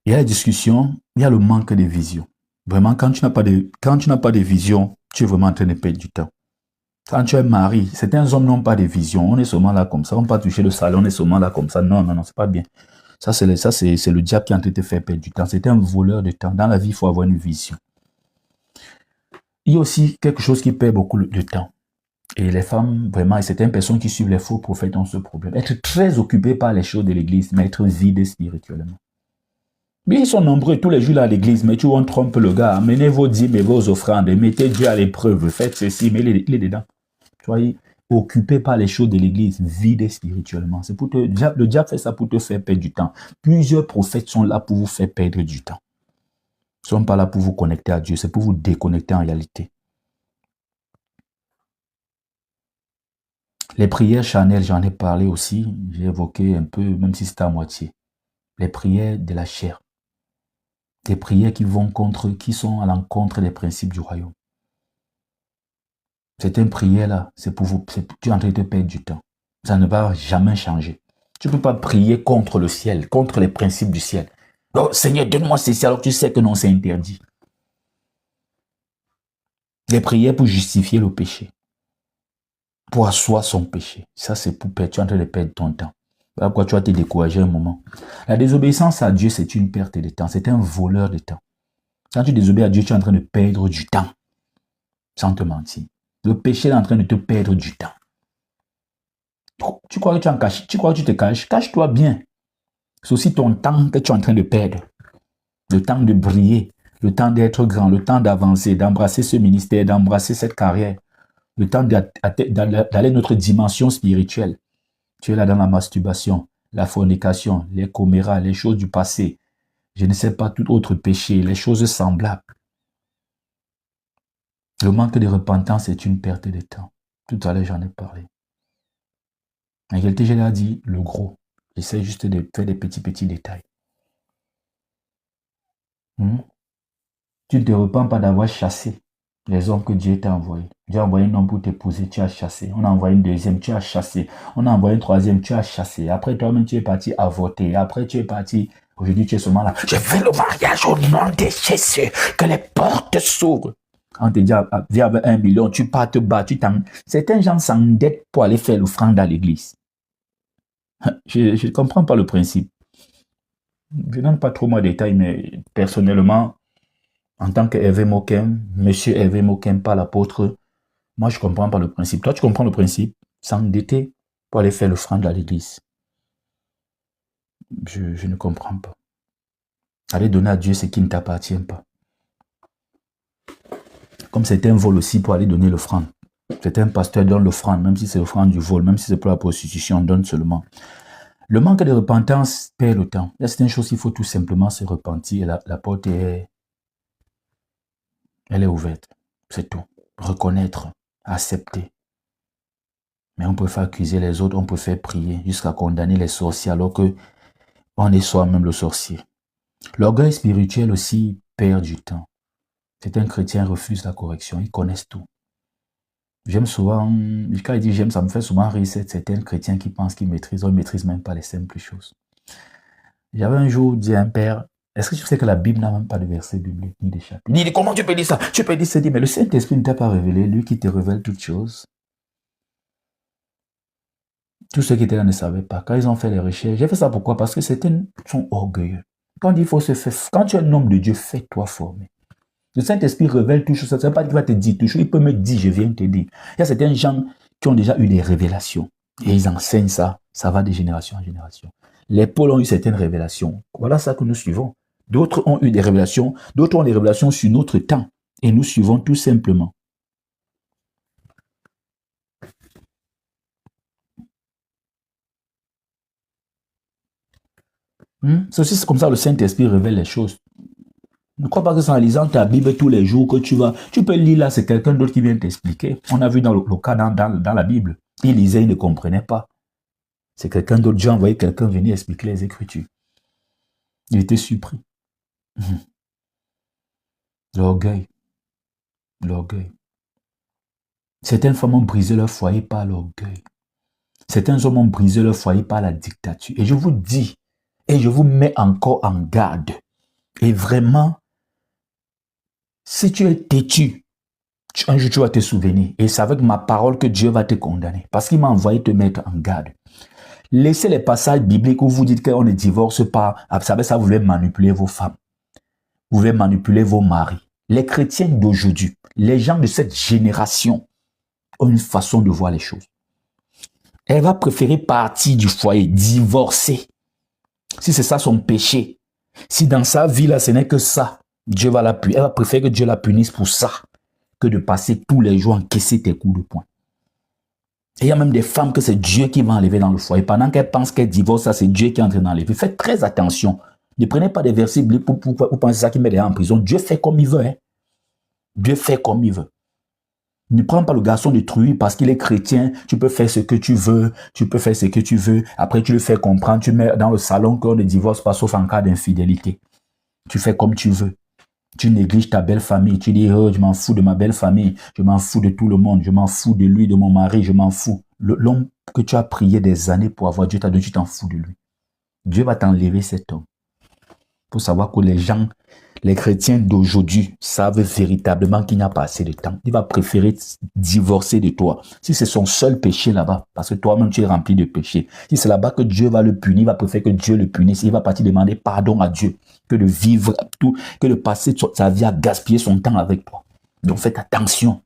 Il y a la discussion, il y a le manque de vision. Vraiment, quand tu n'as pas de vision, tu es vraiment en train de perdre du temps. Quand tu es mari, certains hommes n'ont pas de vision. On est seulement là comme ça. On ne peut pas toucher le salon, on est seulement là comme ça. Non, non, non, c'est pas bien. Ça, c'est le diable qui est en train de te faire perdre du temps. C'est un voleur de temps. Dans la vie, il faut avoir une vision. Il y a aussi quelque chose qui perd beaucoup de temps. Et les femmes, vraiment, et certaines personnes qui suivent les faux prophètes ont ce problème. Être très occupé par les choses de l'église, mais être vide spirituellement. Mais ils sont nombreux tous les jours là à l'église, mais tu vois, on trompe le gars. Amenez vos dîmes et vos offrandes, mettez Dieu à l'épreuve, faites ceci, mais il est dedans. Soyez occupé par les choses de l'église, vide spirituellement. C'est pour le diable fait ça pour te faire perdre du temps. Plusieurs prophètes sont là pour vous faire perdre du temps. Ils ne sont pas là pour vous connecter à Dieu, c'est pour vous déconnecter en réalité. Les prières charnelles, j'en ai parlé aussi, j'ai évoqué un peu, même si c'était à moitié. Les prières de la chair. Des prières qui sont à l'encontre des principes du royaume. Certaines prières-là, c'est pour vous, tu es en train de te perdre du temps. Ça ne va jamais changer. Tu ne peux pas prier contre le ciel, contre les principes du ciel. Oh, Seigneur, donne-moi ceci alors que tu sais que non, c'est interdit. Les prières pour justifier le péché. Pour asseoir son péché. Ça, c'est pour perdre. Tu es en train de perdre ton temps. Pourquoi tu vas te décourager un moment. La désobéissance à Dieu, c'est une perte de temps. C'est un voleur de temps. Quand tu désobéis à Dieu, tu es en train de perdre du temps. Sans te mentir. Le péché est en train de te perdre du temps. Tu crois que tu en caches? Tu crois que tu te caches? Cache-toi bien. C'est aussi ton temps que tu es en train de perdre. le temps de briller, le temps d'être grand, le temps d'avancer, d'embrasser ce ministère, d'embrasser cette carrière, le temps d'aller dans notre dimension spirituelle. Tu es là dans la masturbation, la fornication, les comméras, les choses du passé, je ne sais pas, tout autre péché, les choses semblables. Le manque de repentance est une perte de temps. Tout à l'heure, j'en ai parlé. En réalité, je l'ai dit, le gros. J'essaie juste de faire des petits détails. Tu ne te repens pas d'avoir chassé les hommes que Dieu t'a envoyés. Dieu a envoyé un homme pour t'épouser, tu as chassé. On a envoyé une deuxième, tu as chassé. On a envoyé une troisième, tu as chassé. Après, toi-même, tu es parti avorter. Après, tu es parti. Aujourd'hui, tu es seulement là. Je fais le mariage au nom de Jésus. Que les portes s'ouvrent. On te dit, viens avec 1 million, tu pars te battre. Certains gens s'endettent pour aller faire l'offrande à l'église. Je ne comprends pas le principe. Je ne donne pas trop de détails, mais personnellement, en tant que Hervé Mokem, monsieur Hervé Mokem, pas l'apôtre, moi je ne comprends pas le principe. Toi, tu comprends le principe? S'endetter pour aller faire l'offrande à l'église. Je ne comprends pas. Aller donner à Dieu ce qui ne t'appartient pas. Comme c'est un vol aussi pour aller donner l'offrande. C'est un pasteur donne l'offrande, même si c'est l'offrande du vol, même si c'est pour la prostitution, on donne seulement. Le manque de repentance perd le temps. Il y a certaines choses qu'il faut tout simplement se repentir. La porte est... Elle est ouverte. C'est tout. Reconnaître, accepter. Mais on préfère accuser les autres, on préfère prier jusqu'à condamner les sorciers alors que on est soi-même le sorcier. L'orgueil spirituel aussi perd du temps. Certains chrétiens refusent la correction, ils connaissent tout. J'aime souvent, quand il dit j'aime, ça me fait souvent rire certains chrétiens qui pensent qu'ils maîtrisent, ils ne maîtrisent même pas les simples choses. J'avais un jour dit à un père, est-ce que tu sais que la Bible n'a même pas de verset biblique ni de chapitre? Il dit, comment tu peux dire ça? Tu peux dire ça, mais le Saint-Esprit ne t'a pas révélé, lui qui te révèle toutes choses. Tous ceux qui étaient là ne savaient pas. Quand ils ont fait les recherches, j'ai fait ça pourquoi? Parce que certains sont orgueilleux. Quand il faut se faire, quand tu es un homme de Dieu, fais-toi former. Le Saint-Esprit révèle tout chose. Ça ne veut pas qu'il va te dire tout chose. Il peut me dire, je viens te dire. Il y a certains gens qui ont déjà eu des révélations. Et ils enseignent ça. Ça va de génération en génération. Les Pauls ont eu certaines révélations. Voilà ça que nous suivons. D'autres ont eu des révélations. D'autres ont des révélations sur notre temps. Et nous suivons tout simplement. C'est aussi comme ça le Saint-Esprit révèle les choses. Ne crois pas que c'est en lisant ta Bible tous les jours que tu peux lire là, c'est quelqu'un d'autre qui vient t'expliquer. On a vu dans le cas dans la Bible. Il lisait, il ne comprenait pas. C'est quelqu'un d'autre. Dieu a envoyé quelqu'un venir expliquer les Écritures. Il était surpris. L'orgueil. L'orgueil. Certaines femmes ont brisé leur foyer par l'orgueil. Certains hommes ont brisé leur foyer par la dictature. Et je vous dis, et je vous mets encore en garde. Et vraiment, si tu es têtu, un jour tu vas te souvenir. Et c'est avec ma parole que Dieu va te condamner. Parce qu'il m'a envoyé te mettre en garde. Laissez les passages bibliques où vous dites qu'on ne divorce pas. Vous savez ça, vous voulez manipuler vos femmes. Vous voulez manipuler vos maris. Les chrétiens d'aujourd'hui, les gens de cette génération ont une façon de voir les choses. Elle va préférer partir du foyer, divorcer. Si c'est ça son péché. Si dans sa vie là, ce n'est que ça, Dieu va la punir. Elle va préférer que Dieu la punisse pour ça que de passer tous les jours à encaisser tes coups de poing. Et il y a même des femmes que c'est Dieu qui va enlever dans le foyer. Pendant qu'elles pensent qu'elles divorcent, ça c'est Dieu qui est en train d'enlever. Faites très attention. Ne prenez pas des versets bibliques pour penser ça qui met les gens en prison. Dieu fait comme il veut. Hein. Dieu fait comme il veut. Ne prends pas le garçon de truie parce qu'il est chrétien. Tu peux faire ce que tu veux. Tu peux faire ce que tu veux. Après, tu le fais comprendre. Tu mets dans le salon qu'on ne divorce pas sauf en cas d'infidélité. Tu fais comme tu veux. Tu négliges ta belle famille. Tu dis, oh, je m'en fous de ma belle famille. Je m'en fous de tout le monde. Je m'en fous de lui, de mon mari. Je m'en fous. L'homme que tu as prié des années pour avoir, Dieu t'a donné, tu t'en fous de lui. Dieu va t'enlever cet homme. Pour savoir que les gens, les chrétiens d'aujourd'hui savent véritablement qu'il n'y a pas assez de temps. Il va préférer divorcer de toi. Si c'est son seul péché là-bas, parce que toi-même tu es rempli de péché. Si c'est là-bas que Dieu va le punir, il va préférer que Dieu le punisse. Il va partir demander pardon à Dieu que de vivre tout, que de passer sa vie à gaspiller son temps avec toi. Donc faites attention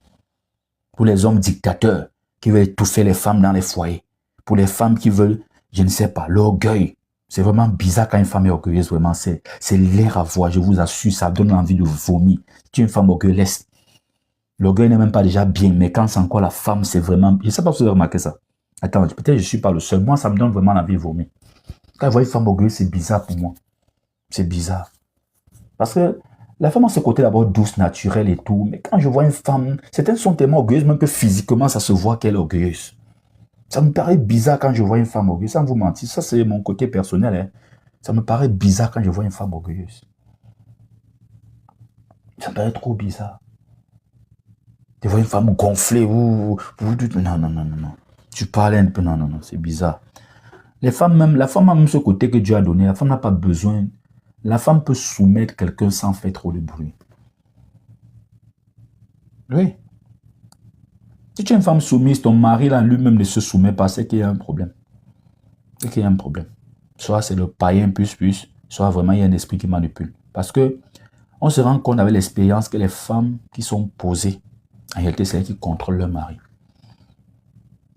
pour les hommes dictateurs qui veulent étouffer les femmes dans les foyers. Pour les femmes qui veulent, je ne sais pas, l'orgueil. C'est vraiment bizarre quand une femme est orgueilleuse, vraiment. C'est l'air à voir, je vous assure, ça donne envie de vomir. Tu es une femme orgueilleuse. L'orgueil n'est même pas déjà bien, mais quand c'est encore la femme, c'est vraiment... Je ne sais pas si vous avez remarqué ça. Attends, peut-être que je ne suis pas le seul. Moi, ça me donne vraiment envie de vomir. Quand je vois une femme orgueilleuse, c'est bizarre pour moi. C'est bizarre. Parce que la femme a ce côté d'abord douce, naturelle et tout. Mais quand je vois une femme, certaines sont tellement orgueilleuses, même que physiquement, ça se voit qu'elle est orgueilleuse. Ça me paraît bizarre quand je vois une femme orgueilleuse. Sans vous mentir, ça c'est mon côté personnel. Hein. Ça me paraît bizarre quand je vois une femme orgueilleuse. Ça me paraît trop bizarre. Tu vois une femme gonflée ou non. Tu parles un peu, non, c'est bizarre. La femme a même ce côté que Dieu a donné. La femme n'a pas besoin. La femme peut soumettre quelqu'un sans faire trop de bruit. Oui. Si tu es une femme soumise, ton mari là lui-même ne se soumet pas, c'est qu'il y a un problème. C'est qu'il y a un problème. Soit c'est le païen plus, soit vraiment il y a un esprit qui manipule. Parce que on se rend compte avec l'expérience que les femmes qui sont posées, en réalité, c'est elles qui contrôlent leur mari.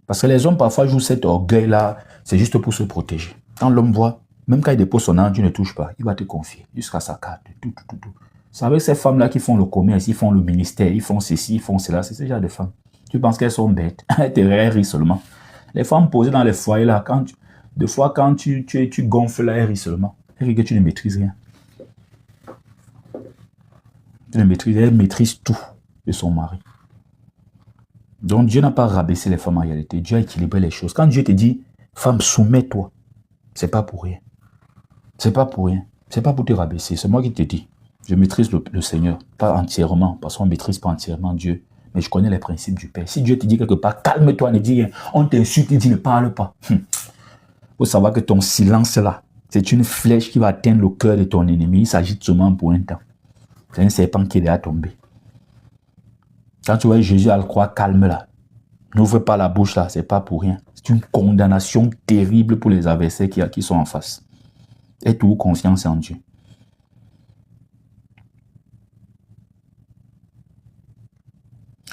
Parce que les hommes parfois jouent cet orgueil-là, c'est juste pour se protéger. Quand l'homme voit, même quand il dépose son arme, tu ne touches pas, il va te confier jusqu'à sa carte. Tout. C'est avec ces femmes-là qui font le commerce, ils font le ministère, ils font ceci, ils font cela, c'est ce genre de femmes. Tu penses qu'elles sont bêtes, elles te rient seulement. Les femmes posées dans les foyers là, des fois quand tu gonfles là, elles rient seulement. Elles rient que tu ne maîtrises rien. Elle maîtrise tout de son mari. Donc Dieu n'a pas rabaissé les femmes en réalité. Dieu a équilibré les choses. Quand Dieu te dit, femme, soumets-toi, c'est pas pour rien. C'est pas pour rien. C'est pas pour te rabaisser. C'est moi qui te dis. Je maîtrise le Seigneur, pas entièrement, parce qu'on ne maîtrise pas entièrement Dieu. Mais je connais les principes du Père. Si Dieu te dit quelque part, calme-toi, ne dis rien. On t'insulte, il dit ne parle pas. Faut savoir que ton silence là, c'est une flèche qui va atteindre le cœur de ton ennemi. Il s'agit seulement pour un temps. C'est un serpent qui est déjà tombé. Quand tu vois Jésus à la croix, calme là. N'ouvre pas la bouche là, c'est pas pour rien. C'est une condamnation terrible pour les adversaires qui sont en face. Aie toujours confiance en Dieu.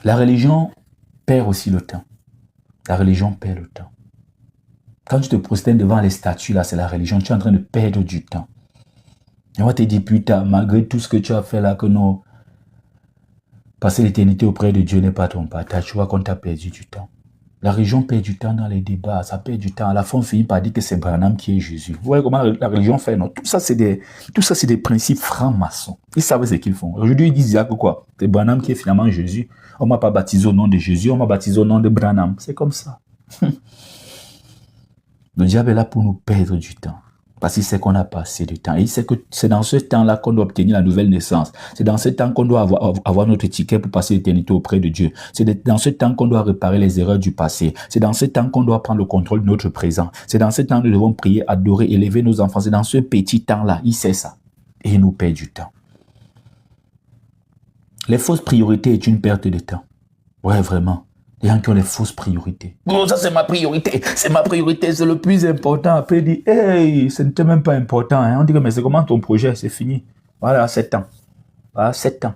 La religion perd aussi le temps. La religion perd le temps. Quand tu te prosternes devant les statues là, c'est la religion. Tu es en train de perdre du temps. Et on va te dire plus tard, malgré tout ce que tu as fait là, que non, passer l'éternité auprès de Dieu n'est pas ton partage. Tu vois qu'on t'a perdu du temps. La religion perd du temps dans les débats, ça perd du temps. À la fin, on finit par dire que c'est Branham qui est Jésus. Vous voyez comment la religion fait, non? Tout ça, c'est des principes francs-maçons. Ils savent ce qu'ils font. Aujourd'hui, ils disent que quoi? C'est Branham qui est finalement Jésus. On ne m'a pas baptisé au nom de Jésus, on m'a baptisé au nom de Branham. C'est comme ça. Le diable est là pour nous perdre du temps. Parce qu'il sait qu'on a passé du temps. Et il sait que c'est dans ce temps-là qu'on doit obtenir la nouvelle naissance. C'est dans ce temps qu'on doit avoir notre ticket pour passer l'éternité auprès de Dieu. C'est dans ce temps qu'on doit réparer les erreurs du passé. C'est dans ce temps qu'on doit prendre le contrôle de notre présent. C'est dans ce temps que nous devons prier, adorer, élever nos enfants. C'est dans ce petit temps-là. Il sait ça. Et il nous perd du temps. Les fausses priorités est une perte de temps. Ouais, vraiment. Les gens qui ont les fausses priorités. Oh, ça c'est ma priorité, c'est le plus important. Après, il dit, hey, ce n'était même pas important. Hein. On dit, mais c'est comment ton projet, c'est fini. Voilà, 7 ans. Voilà, 7 ans.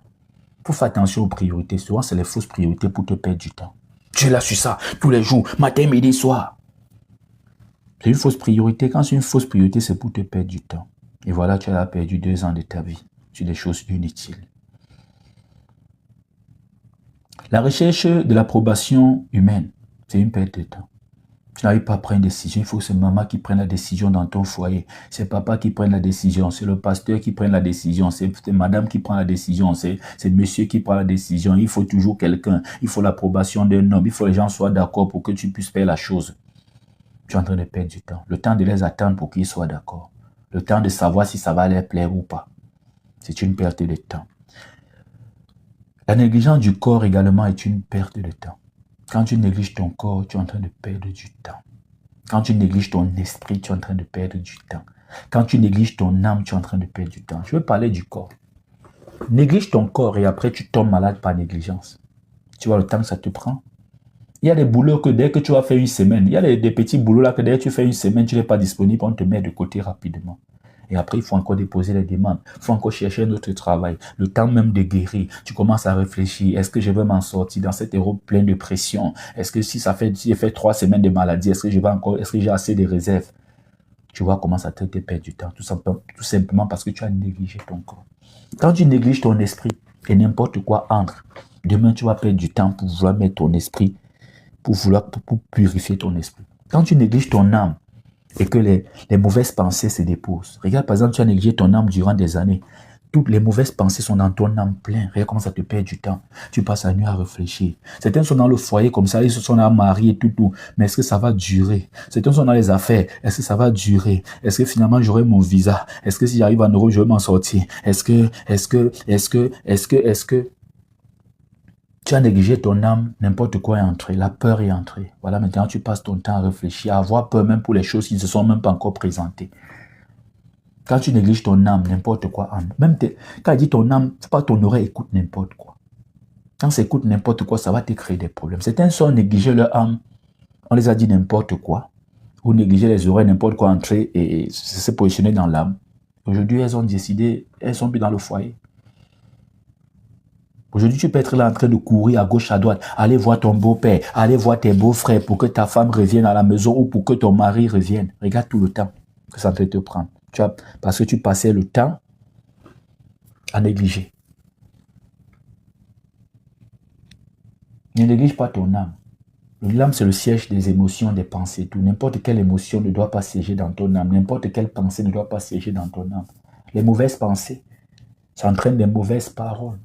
Il faut faire attention aux priorités. Souvent, c'est les fausses priorités pour te perdre du temps. Tu es là sur ça, tous les jours, matin, midi, soir. C'est une fausse priorité. Quand c'est une fausse priorité, c'est pour te perdre du temps. Et voilà, tu as perdu 2 ans de ta vie sur des choses inutiles. La recherche de l'approbation humaine, c'est une perte de temps. Tu n'arrives pas à prendre une décision, il faut que c'est maman qui prenne la décision dans ton foyer. C'est papa qui prenne la décision, c'est le pasteur qui prenne la décision, c'est madame qui prend la décision, c'est monsieur qui prend la décision. Il faut toujours quelqu'un, il faut l'approbation d'un homme, il faut que les gens soient d'accord pour que tu puisses faire la chose. Tu es en train de perdre du temps. Le temps de les attendre pour qu'ils soient d'accord. Le temps de savoir si ça va leur plaire ou pas. C'est une perte de temps. La négligence du corps également est une perte de temps. Quand tu négliges ton corps, tu es en train de perdre du temps. Quand tu négliges ton esprit, tu es en train de perdre du temps. Quand tu négliges ton âme, tu es en train de perdre du temps. Je veux parler du corps. Néglige ton corps et après tu tombes malade par négligence. Tu vois le temps que ça te prend? Il y a des boulots que dès que tu vas faire une semaine, il y a des petits boulots là que dès que tu fais une semaine, tu n'es pas disponible, on te met de côté rapidement. Et après, il faut encore déposer les demandes. Il faut encore chercher un autre travail. Le temps même de guérir. Tu commences à réfléchir. Est-ce que je vais m'en sortir dans cette Europe pleine de pression? Est-ce que si j'ai fait 3 semaines de maladie, est-ce que j'ai assez de réserves? Tu vois comment ça te perd du temps, tout simplement parce que tu as négligé ton corps. Quand tu négliges ton esprit et n'importe quoi entre, demain tu vas perdre du temps pour vouloir mettre ton esprit, pour purifier ton esprit. Quand tu négliges ton âme et que les mauvaises pensées se déposent, regarde par exemple, tu as négligé ton âme durant des années. Toutes les mauvaises pensées sont dans ton âme plein. Regarde comment ça te perd du temps. Tu passes la nuit à réfléchir. Certains sont dans le foyer comme ça, ils se sont mariés, tout. Mais est-ce que ça va durer? Certains sont dans les affaires. Est-ce que ça va durer? Est-ce que finalement j'aurai mon visa? Est-ce que si j'arrive en Europe, je vais m'en sortir? Est-ce que tu as négligé ton âme, n'importe quoi est entré, la peur est entrée. Voilà, maintenant tu passes ton temps à réfléchir, à avoir peur même pour les choses qui ne se sont même pas encore présentées. Quand tu négliges ton âme, n'importe quoi. Même quand il dit ton âme, faut pas ton oreille écoute n'importe quoi. Quand ça écoute n'importe quoi, ça va te créer des problèmes. Certains sont négligés leur âme. On les a dit n'importe quoi. Ou négliger les oreilles, n'importe quoi entrer et se positionner dans l'âme. Aujourd'hui, elles ont décidé, elles sont plus dans le foyer. Aujourd'hui, tu peux être là en train de courir à gauche, à droite, aller voir ton beau-père, aller voir tes beaux-frères pour que ta femme revienne à la maison ou pour que ton mari revienne. Regarde tout le temps que ça peut te prendre. Parce que tu passais le temps à négliger. Ne néglige pas ton âme. L'âme, c'est le siège des émotions, des pensées, tout. N'importe quelle émotion ne doit pas siéger dans ton âme. N'importe quelle pensée ne doit pas siéger dans ton âme. Les mauvaises pensées, ça entraîne des mauvaises paroles.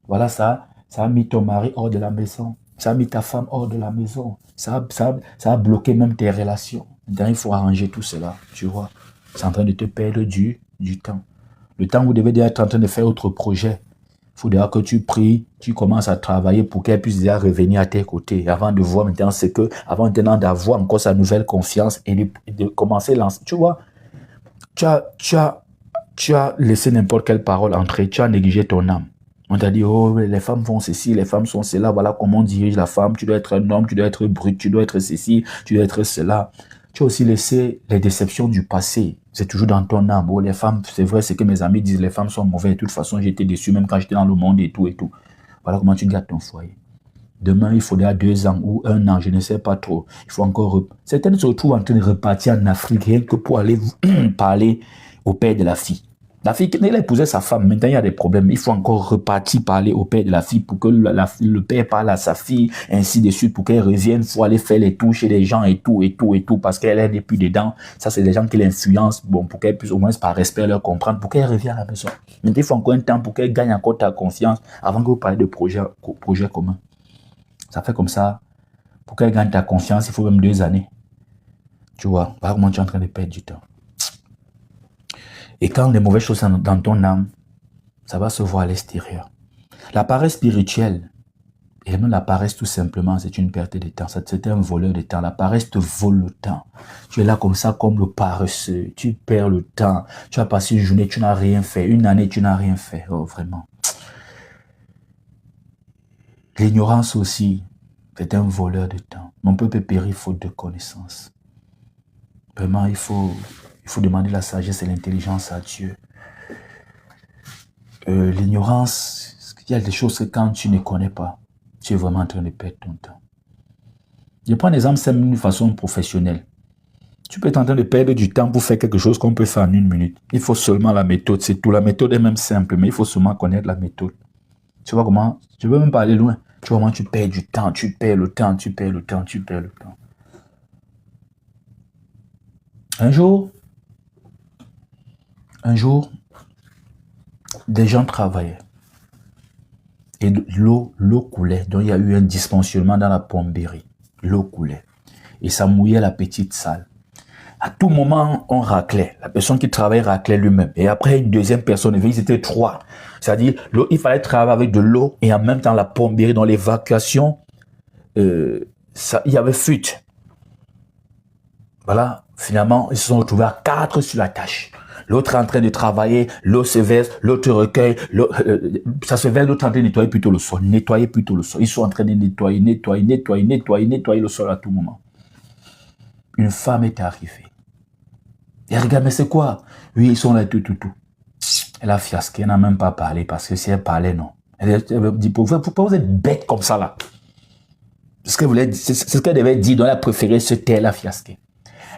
Voilà, ça a mis ton mari hors de la maison. Ça a mis ta femme hors de la maison. Ça a bloqué même tes relations. Maintenant, il faut arranger tout cela, tu vois. C'est en train de te perdre du temps. Le temps où vous devez déjà être en train de faire autre projet. Il faut déjà que tu pries, tu commences à travailler pour qu'elle puisse déjà revenir à tes côtés. Avant de voir maintenant avant maintenant d'avoir encore sa nouvelle confiance et de commencer lancer. Tu vois, tu as laissé n'importe quelle parole entrer, tu as négligé ton âme. On t'a dit, oh, les femmes font ceci, les femmes sont cela, voilà comment on dirige la femme, tu dois être un homme, tu dois être brut, tu dois être ceci, tu dois être cela. Tu as aussi laissé les déceptions du passé. C'est toujours dans ton âme. Oh, les femmes, c'est vrai, c'est que mes amis disent, les femmes sont mauvaises. De toute façon, j'étais déçu même quand j'étais dans le monde et tout et tout. Voilà comment tu gardes ton foyer. Demain, il faudra 2 ans ou 1 an, je ne sais pas trop. Il faut encore... Certaines se retrouvent en train de repartir en Afrique rien que pour aller parler au père de la fille. La fille, elle a épousé sa femme, maintenant il y a des problèmes. Il faut encore repartir parler au père de la fille pour que le père parle à sa fille, ainsi de suite, pour qu'elle revienne. Il faut aller faire les tours chez les gens et tout, parce qu'elle n'est plus dedans. Ça, c'est des gens qui l'influencent, bon, pour qu'elle puisse au moins par respect leur comprendre, pour qu'elle revienne à la maison. Maintenant, il faut encore un temps pour qu'elle gagne encore ta confiance avant que vous parliez de projet commun. Ça fait comme ça. Pour qu'elle gagne ta confiance, il faut même 2 années. Tu vois, voilà comment tu es en train de perdre du temps. Et quand les mauvaises choses sont dans ton âme, ça va se voir à l'extérieur. La paresse spirituelle, et même la paresse tout simplement, c'est une perte de temps. C'est un voleur de temps. La paresse te vole le temps. Tu es là comme ça, comme le paresseux. Tu perds le temps. Tu as passé une journée, tu n'as rien fait. Une année, tu n'as rien fait. Oh, vraiment. L'ignorance aussi, c'est un voleur de temps. Mon peuple périt faute de connaissance. Vraiment, il faut demander la sagesse et l'intelligence à Dieu. L'ignorance, il y a des choses que quand tu ne connais pas, tu es vraiment en train de perdre ton temps. Je prends un exemple simple d'une façon professionnelle. Tu peux être en train de perdre du temps pour faire quelque chose qu'on peut faire en 1 minute. Il faut seulement la méthode, c'est tout. La méthode est même simple, mais il faut seulement connaître la méthode. Tu vois comment? Tu ne veux même pas aller loin. Tu vois comment tu perds du temps, tu perds le temps. Un jour, des gens travaillaient et l'eau coulait. Donc, il y a eu un dysfonctionnement dans la plomberie. L'eau coulait et ça mouillait la petite salle. À tout moment, on raclait. La personne qui travaillait raclait lui-même. Et après, une deuxième personne, ils étaient 3. C'est-à-dire, il fallait travailler avec de l'eau et en même temps la plomberie, dans l'évacuation, il y avait fuite. Voilà, finalement, ils se sont retrouvés à 4 sur la tâche. L'autre est en train de travailler, l'eau se verse, l'autre recueille, ça se verse, l'autre est en train de nettoyer plutôt le sol, Ils sont en train de nettoyer le sol à tout moment. Une femme est arrivée. Et regarde, mais c'est quoi? Oui, ils sont là, tout. Elle a fiasqué, elle n'a même pas parlé, parce que si elle parlait, non. Elle dit, pourquoi vous êtes bête comme ça, là? C'est ce qu'elle devait dire, donc elle a préféré se taire, elle a fiasqué.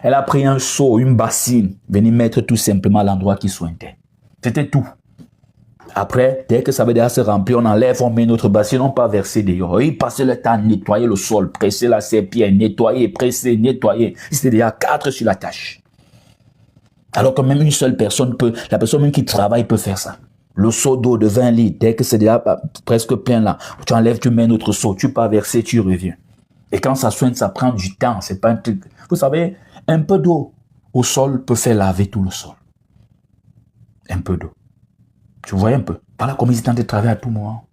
Elle a pris un seau, une bassine, venir mettre tout simplement à l'endroit qui sointait. C'était tout. Après, dès que ça va déjà se remplir, on enlève, on met notre bassine, on peut verser dehors. Ils passaient le temps à nettoyer le sol, presser la serpillère, nettoyer, presser, nettoyer. Ils étaient déjà 4 sur la tâche. Alors que même une seule personne peut, la personne même qui travaille peut faire ça. Le seau d'eau de 20 litres, dès que c'est déjà presque plein là, tu enlèves, tu mets notre seau, tu peux verser, tu reviens. Et quand ça soigne, ça prend du temps, c'est pas un truc. Vous savez, un peu d'eau au sol peut faire laver tout le sol. Un peu d'eau. Tu vois un peu. Voilà comment ils étaient en train de travailler à tout moment.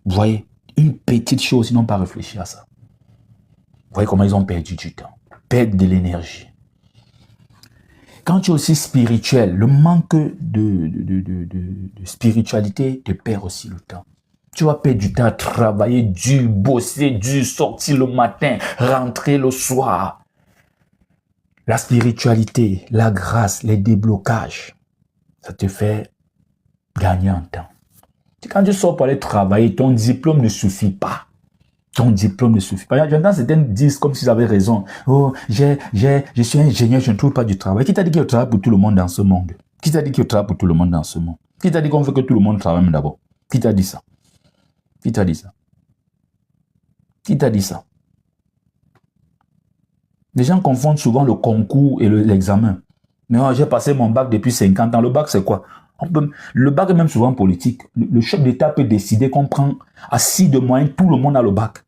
Vous voyez, une petite chose, ils n'ont pas réfléchi à ça. Vous voyez comment ils ont perdu du temps, perdre de l'énergie. Quand tu es aussi spirituel, le manque de spiritualité te perd aussi le temps. Tu vas perdre du temps à travailler dur, bosser dur, sortir le matin, rentrer le soir. La spiritualité, la grâce, les déblocages, ça te fait gagner en temps. Quand tu sors pour aller travailler, ton diplôme ne suffit pas. Ton diplôme ne suffit pas. J'entends certains disent comme s'ils avaient raison. Oh, je suis ingénieur, je ne trouve pas du travail. Qui t'a dit qu'il y a du travail pour tout le monde dans ce monde? Qui t'a dit qu'il y a du travail pour tout le monde dans ce monde? Qui t'a dit qu'on veut que tout le monde travaille d'abord? Qui t'a dit ça? Qui t'a dit ça? Qui t'a dit ça? Les gens confondent souvent le concours et l'examen. Mais moi, j'ai passé mon bac depuis 50 ans. Le bac, c'est quoi? Le bac est même souvent politique. Le chef d'État peut décider qu'on prend à 6 de moyenne, tout le monde a le bac.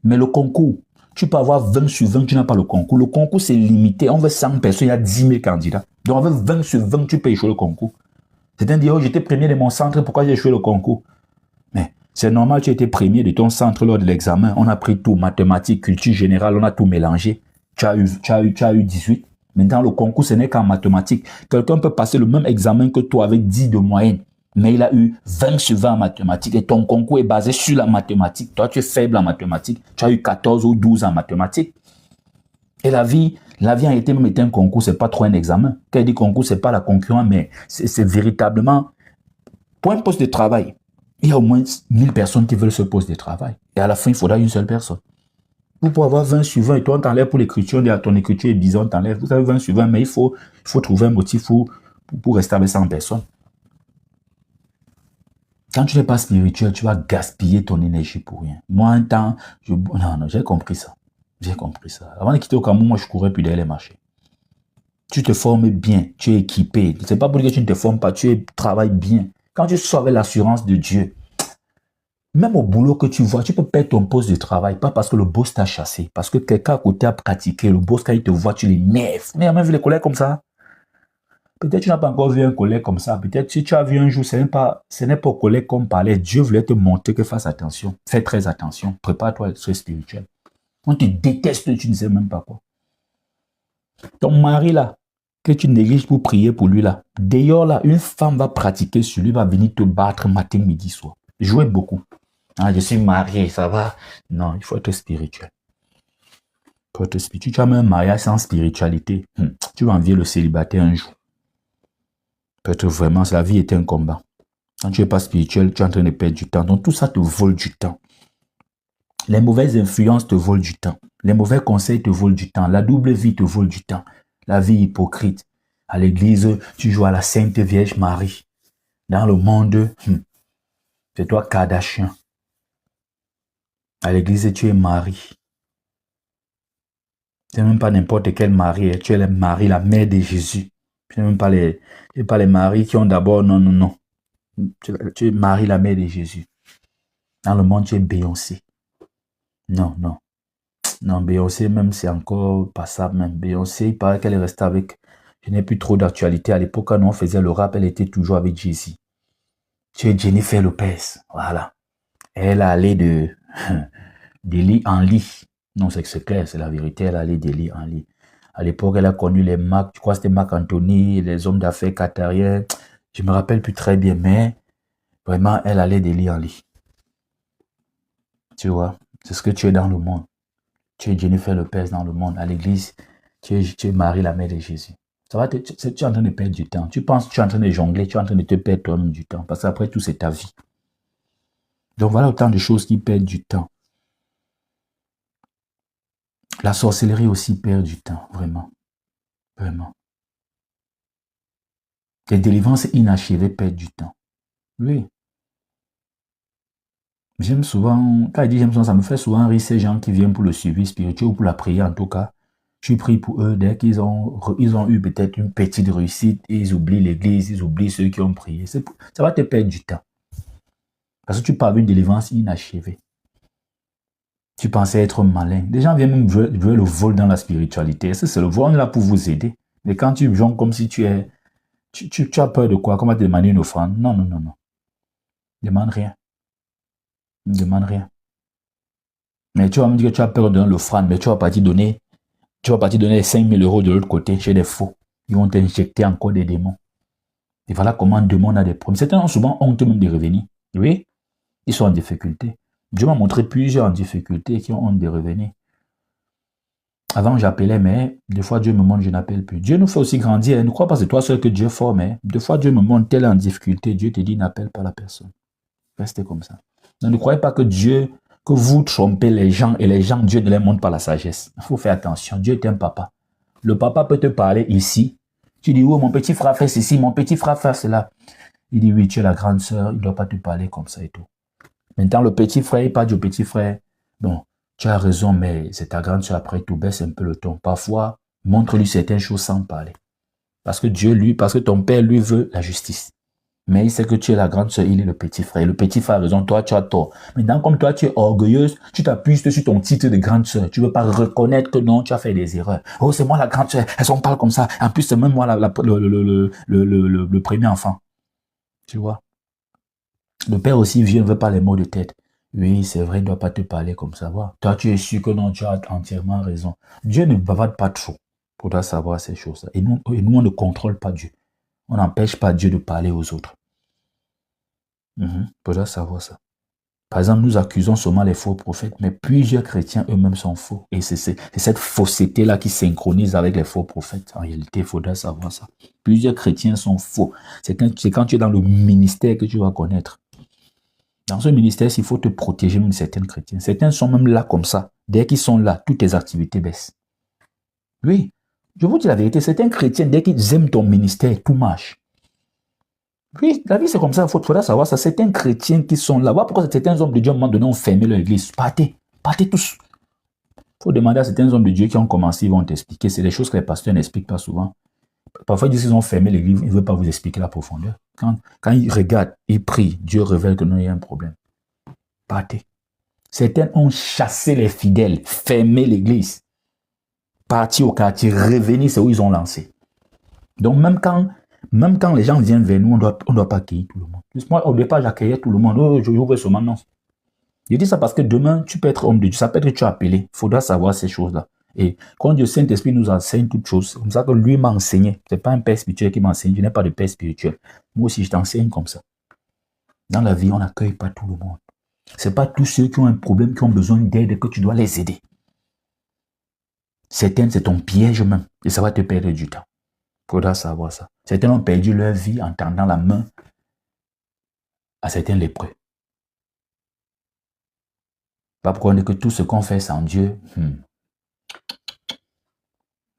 Mais le concours, tu peux avoir 20 sur 20, tu n'as pas le concours. Le concours, c'est limité. On veut 100 personnes, il y a 10 000 candidats. Donc, avec 20 sur 20, tu peux échouer le concours. Certains disent, oh, j'étais premier de mon centre, pourquoi j'ai échoué le concours? Mais c'est normal, tu as été premier de ton centre lors de l'examen. On a pris tout, mathématiques, culture générale, on a tout mélangé. Tu as eu 18. Maintenant, le concours, ce n'est qu'en mathématiques. Quelqu'un peut passer le même examen que toi avec 10 de moyenne, mais il a eu 20 sur 20 en mathématiques et ton concours est basé sur la mathématique. Toi, tu es faible en mathématiques, tu as eu 14 ou 12 en mathématiques. Et la vie en réalité même est un concours, c'est pas trop un examen. Quand il dit concours, c'est pas la concurrence, mais c'est véritablement pour un poste de travail. Il y a au moins 1000 personnes qui veulent ce poste de travail. Et à la fin, il faudra une seule personne. Vous pouvez avoir 20 sur 20 et toi, on t'enlève pour l'écriture, ton écriture est bizarre, on t'enlève. Vous avez 20 sur 20, mais il faut trouver un motif pour rester avec 100 personnes. Quand tu n'es pas spirituel, tu vas gaspiller ton énergie pour rien. Moi, un temps, non, j'ai compris ça. J'ai compris ça. Avant de quitter au Cameroun, moi, je courais plus derrière les marchés. Tu te formes bien, tu es équipé. Ce n'est pas pour dire que tu ne te formes pas, tu travailles bien. Quand tu sors avec l'assurance de Dieu, même au boulot que tu vois, tu peux perdre ton poste de travail, pas parce que le boss t'a chassé, parce que quelqu'un à côté a pratiqué. Le boss, quand il te voit, tu l'énerves. Mais il y a même vu les collègues comme ça. Peut-être que tu n'as pas encore vu un collègue comme ça. Peut-être si tu as vu un jour, ce n'est pas au collègue qu'on parlait. Dieu voulait te montrer que fasse attention. Fais très attention. Prépare-toi à être spirituel. On te déteste, tu ne sais même pas quoi. Ton mari là, que tu négliges pour prier pour lui là. D'ailleurs là, une femme va pratiquer sur lui, va venir te battre matin, midi, soir. Jouez beaucoup. Ah, je suis marié, ça va. Non, il faut être spirituel. Il faut être spirituel. Tu as même un mariage sans spiritualité. Tu vas envier le célibataire un jour. Peut-être vraiment, la vie est un combat. Quand tu n'es pas spirituel, tu es en train de perdre du temps. Donc tout ça te vole du temps. Les mauvaises influences te volent du temps. Les mauvais conseils te volent du temps. La double vie te vole du temps. La vie hypocrite. À l'église, tu joues à la Sainte Vierge Marie. Dans le monde, c'est toi Kardashian. À l'église, tu es Marie. Tu n'es même pas n'importe quel mari. Tu es Marie, la mère de Jésus. Tu n'es même pas les maris qui ont d'abord... Non. Tu es Marie, la mère de Jésus. Dans le monde, tu es Beyoncé. Non. Non, Beyoncé, même, c'est encore passable. Même Beyoncé, il paraît qu'elle est restée avec... Je n'ai plus trop d'actualité. À l'époque, quand on faisait le rap, elle était toujours avec Jay-Z. Tu es Jennifer Lopez. Voilà. Elle allait de lit en lit. Non, c'est clair, c'est la vérité. Elle allait de lit en lit. À l'époque, elle a connu les Mac, je crois que c'était Marc Anthony, les hommes d'affaires qatariens. Je me rappelle plus très bien, mais vraiment, elle allait de lit en lit. Tu vois, c'est ce que tu es dans le monde. Tu es Jennifer Lopez dans le monde. À l'église, tu es Marie, la mère de Jésus. Ça va, tu es en train de perdre du temps. Tu penses que tu es en train de jongler, tu es en train de te perdre toi-même du temps. Parce qu'après tout, c'est ta vie. Donc voilà autant de choses qui perdent du temps. La sorcellerie aussi perd du temps, vraiment. Vraiment. Les délivrances inachevées perdent du temps. Oui. J'aime souvent, quand je dis j'aime souvent, ça me fait souvent rire ces gens qui viennent pour le suivi spirituel ou pour la prière en tout cas. Je prie pour eux dès qu'ils ont eu peut-être une petite réussite, ils oublient l'église, ils oublient ceux qui ont prié. Ça va te perdre du temps. Parce que tu parles d'une délivrance inachevée. Tu pensais être malin. Des gens viennent même jouer le vol dans la spiritualité. C'est le vol, on est là pour vous aider. Mais quand tu joues comme si tu as peur de quoi? Comment te demander une offrande? Non, non, non, non. Demande rien. Ne demande rien. Mais tu vas me dire que tu as peur de l'offrande, mais tu vas partir donner 5 000 € de l'autre côté chez des faux. Ils vont t'injecter encore des démons. Et voilà comment un démon a des problèmes. Certains ont souvent honte même de revenir. Oui, ils sont en difficulté. Dieu m'a montré plusieurs en difficulté qui ont honte de revenir. Avant, j'appelais, mais des fois, Dieu me montre, je n'appelle plus. Dieu nous fait aussi grandir. Ne crois pas que c'est toi seul que Dieu forme. Mais des fois, Dieu me montre, tel est en difficulté. Dieu te dit, n'appelle pas la personne. Restez comme ça. Ne croyez pas que que vous trompez les gens et les gens, Dieu ne les montre pas la sagesse. Il faut faire attention. Dieu est un papa. Le papa peut te parler ici. Tu dis, oh, mon petit frère fait ceci, mon petit frère fait cela. Il dit, oui, tu es la grande sœur, il ne doit pas te parler comme ça et tout. Maintenant, le petit frère, il parle au petit frère. Bon, tu as raison, mais c'est ta grande sœur, après tout, baisse un peu le ton. Parfois, montre-lui certaines choses sans parler. Parce que ton père, lui, veut la justice. Mais il sait que tu es la grande sœur, il est le petit frère. Le petit frère a raison, toi, tu as tort. Maintenant, comme toi, tu es orgueilleuse, tu t'appuies sur ton titre de grande sœur. Tu ne veux pas reconnaître que non, tu as fait des erreurs. Oh, c'est moi la grande sœur, elles sont parlent comme ça. En plus, c'est même moi le premier enfant. Tu vois? Le père aussi vieux ne veut pas les mots de tête. Oui, c'est vrai, il ne doit pas te parler comme ça. Va. Toi, tu es sûr que non, tu as entièrement raison. Dieu ne bavarde pas trop pour doit savoir ces choses-là. Et nous, on ne contrôle pas Dieu. On n'empêche pas Dieu de parler aux autres. Pour doit savoir ça. Par exemple, nous accusons seulement les faux prophètes, mais plusieurs chrétiens eux-mêmes sont faux. Et c'est cette fausseté-là qui synchronise avec les faux prophètes. En réalité, il faudra savoir ça. Plusieurs chrétiens sont faux. C'est quand tu es dans le ministère que tu vas connaître. Dans ce ministère, il faut te protéger même de certains chrétiens. Certains sont même là comme ça. Dès qu'ils sont là, toutes tes activités baissent. Oui, je vous dis la vérité, certains chrétiens, dès qu'ils aiment ton ministère, tout marche. Oui, la vie c'est comme ça, il faudra savoir ça. Certains chrétiens qui sont là, voilà pourquoi certains hommes de Dieu à un moment donné ont fermé leur église. Partez tous. Il faut demander à certains hommes de Dieu qui ont commencé, ils vont t'expliquer. C'est des choses que les pasteurs n'expliquent pas souvent. Parfois, ils disent qu'ils ont fermé l'église, ils ne veulent pas vous expliquer la profondeur. Quand ils regardent, ils prient, Dieu révèle que non, il y a un problème. Partez. Certains ont chassé les fidèles, fermé l'église, parti au quartier, revenir, c'est où ils ont lancé. Donc, même quand les gens viennent vers nous, on doit pas accueillir tout le monde. Moi, au départ, j'accueillais tout le monde. Oh, je ouvre seulement, non. Je dis ça parce que demain, tu peux être homme de Dieu. Ça peut être que tu es appelé. Il faudra savoir ces choses-là. Et quand Dieu Saint-Esprit nous enseigne toutes choses, c'est comme ça que lui m'a enseigné. Ce n'est pas un père spirituel qui m'enseigne. Je n'ai pas de père spirituel. Moi aussi, je t'enseigne comme ça. Dans la vie, on n'accueille pas tout le monde. Ce n'est pas tous ceux qui ont un problème, qui ont besoin d'aide, que tu dois les aider. Certains, c'est ton piège même. Et ça va te perdre du temps. Il faudra savoir ça. Certains ont perdu leur vie en tendant la main à certains lépreux. Pas pourquoi on dit que tout ce qu'on fait sans Dieu,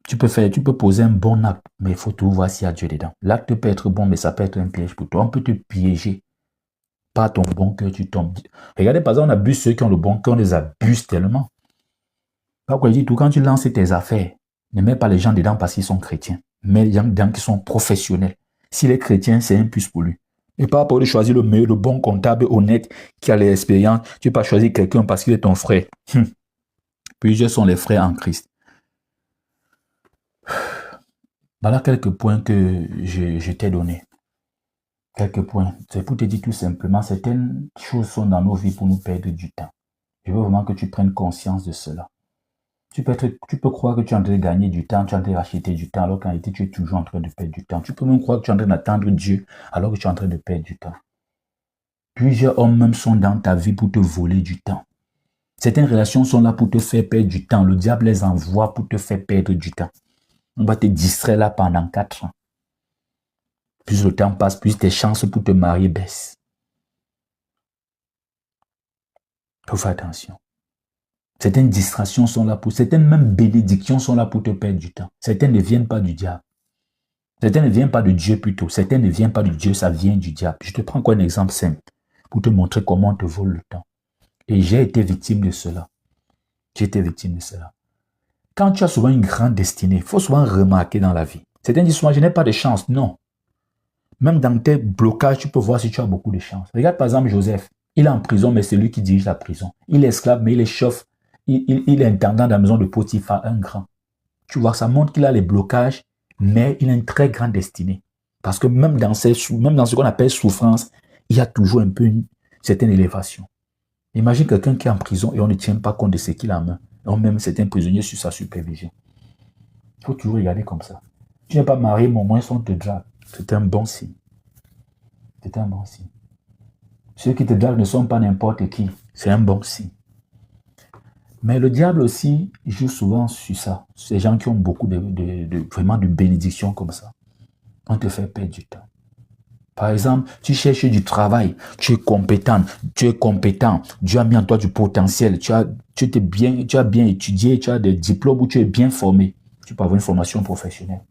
tu peux poser un bon acte, mais il faut tout voir s'il y a Dieu dedans. L'acte peut être bon, mais ça peut être un piège pour toi. On peut te piéger. Par ton bon cœur, tu tombes. Regardez, par exemple, on abuse ceux qui ont le bon cœur, on les abuse tellement. Pourquoi je dis tout, quand tu lances tes affaires, ne mets pas les gens dedans parce qu'ils sont chrétiens. Mets les gens dedans qui sont professionnels. S'il est chrétien, c'est un plus pour lui. Et pas pour choisir le meilleur, le bon comptable, honnête, qui a l'expérience. Tu ne peux pas choisir quelqu'un parce qu'il est ton frère. Plusieurs sont les frères en Christ. Voilà quelques points que je t'ai donnés. Quelques points. C'est pour te dire tout simplement, certaines choses sont dans nos vies pour nous perdre du temps. Je veux vraiment que tu prennes conscience de cela. Tu peux croire que tu es en train de gagner du temps, tu es en train de racheter du temps, alors qu'en réalité, tu es toujours en train de perdre du temps. Tu peux même croire que tu es en train d'attendre Dieu, alors que tu es en train de perdre du temps. Plusieurs hommes même sont dans ta vie pour te voler du temps. Certaines relations sont là pour te faire perdre du temps. Le diable les envoie pour te faire perdre du temps. On va te distraire là pendant 4 ans. Plus le temps passe, plus tes chances pour te marier baissent. Il faut faire attention. Certaines distractions sont là pour... Certaines même bénédictions sont là pour te perdre du temps. Certaines ne viennent pas du diable. Certaines ne viennent pas de Dieu plutôt. Certaines ne viennent pas de Dieu, ça vient du diable. Je te prends quoi un exemple simple pour te montrer comment on te vole le temps. Et j'ai été victime de cela. J'ai été victime de cela. Quand tu as souvent une grande destinée, il faut souvent remarquer dans la vie. Certains disent souvent, je n'ai pas de chance. Non. Même dans tes blocages, tu peux voir si tu as beaucoup de chance. Regarde par exemple Joseph. Il est en prison, mais c'est lui qui dirige la prison. Il est esclave, mais il est chef. Il est intendant de la maison de Potiphar, un grand. Tu vois, ça montre qu'il a les blocages, mais il a une très grande destinée. Parce que même dans ce qu'on appelle souffrance, il y a toujours un peu une certaine élévation. Imagine quelqu'un qui est en prison et on ne tient pas compte de ce qu'il a en main. On met certains prisonniers sur sa supervision. Il faut toujours regarder comme ça. Tu n'es pas marié, mais au moins on te drague. C'est un bon signe. C'est un bon signe. Ceux qui te draguent ne sont pas n'importe qui. C'est un bon signe. Mais le diable aussi joue souvent sur ça. Ces gens qui ont beaucoup vraiment de bénédictions comme ça. On te fait perdre du temps. Par exemple, tu cherches du travail, tu es compétent, Dieu a mis en toi du potentiel, tu as bien étudié, tu as des diplômes où tu es bien formé. Tu peux avoir une formation professionnelle.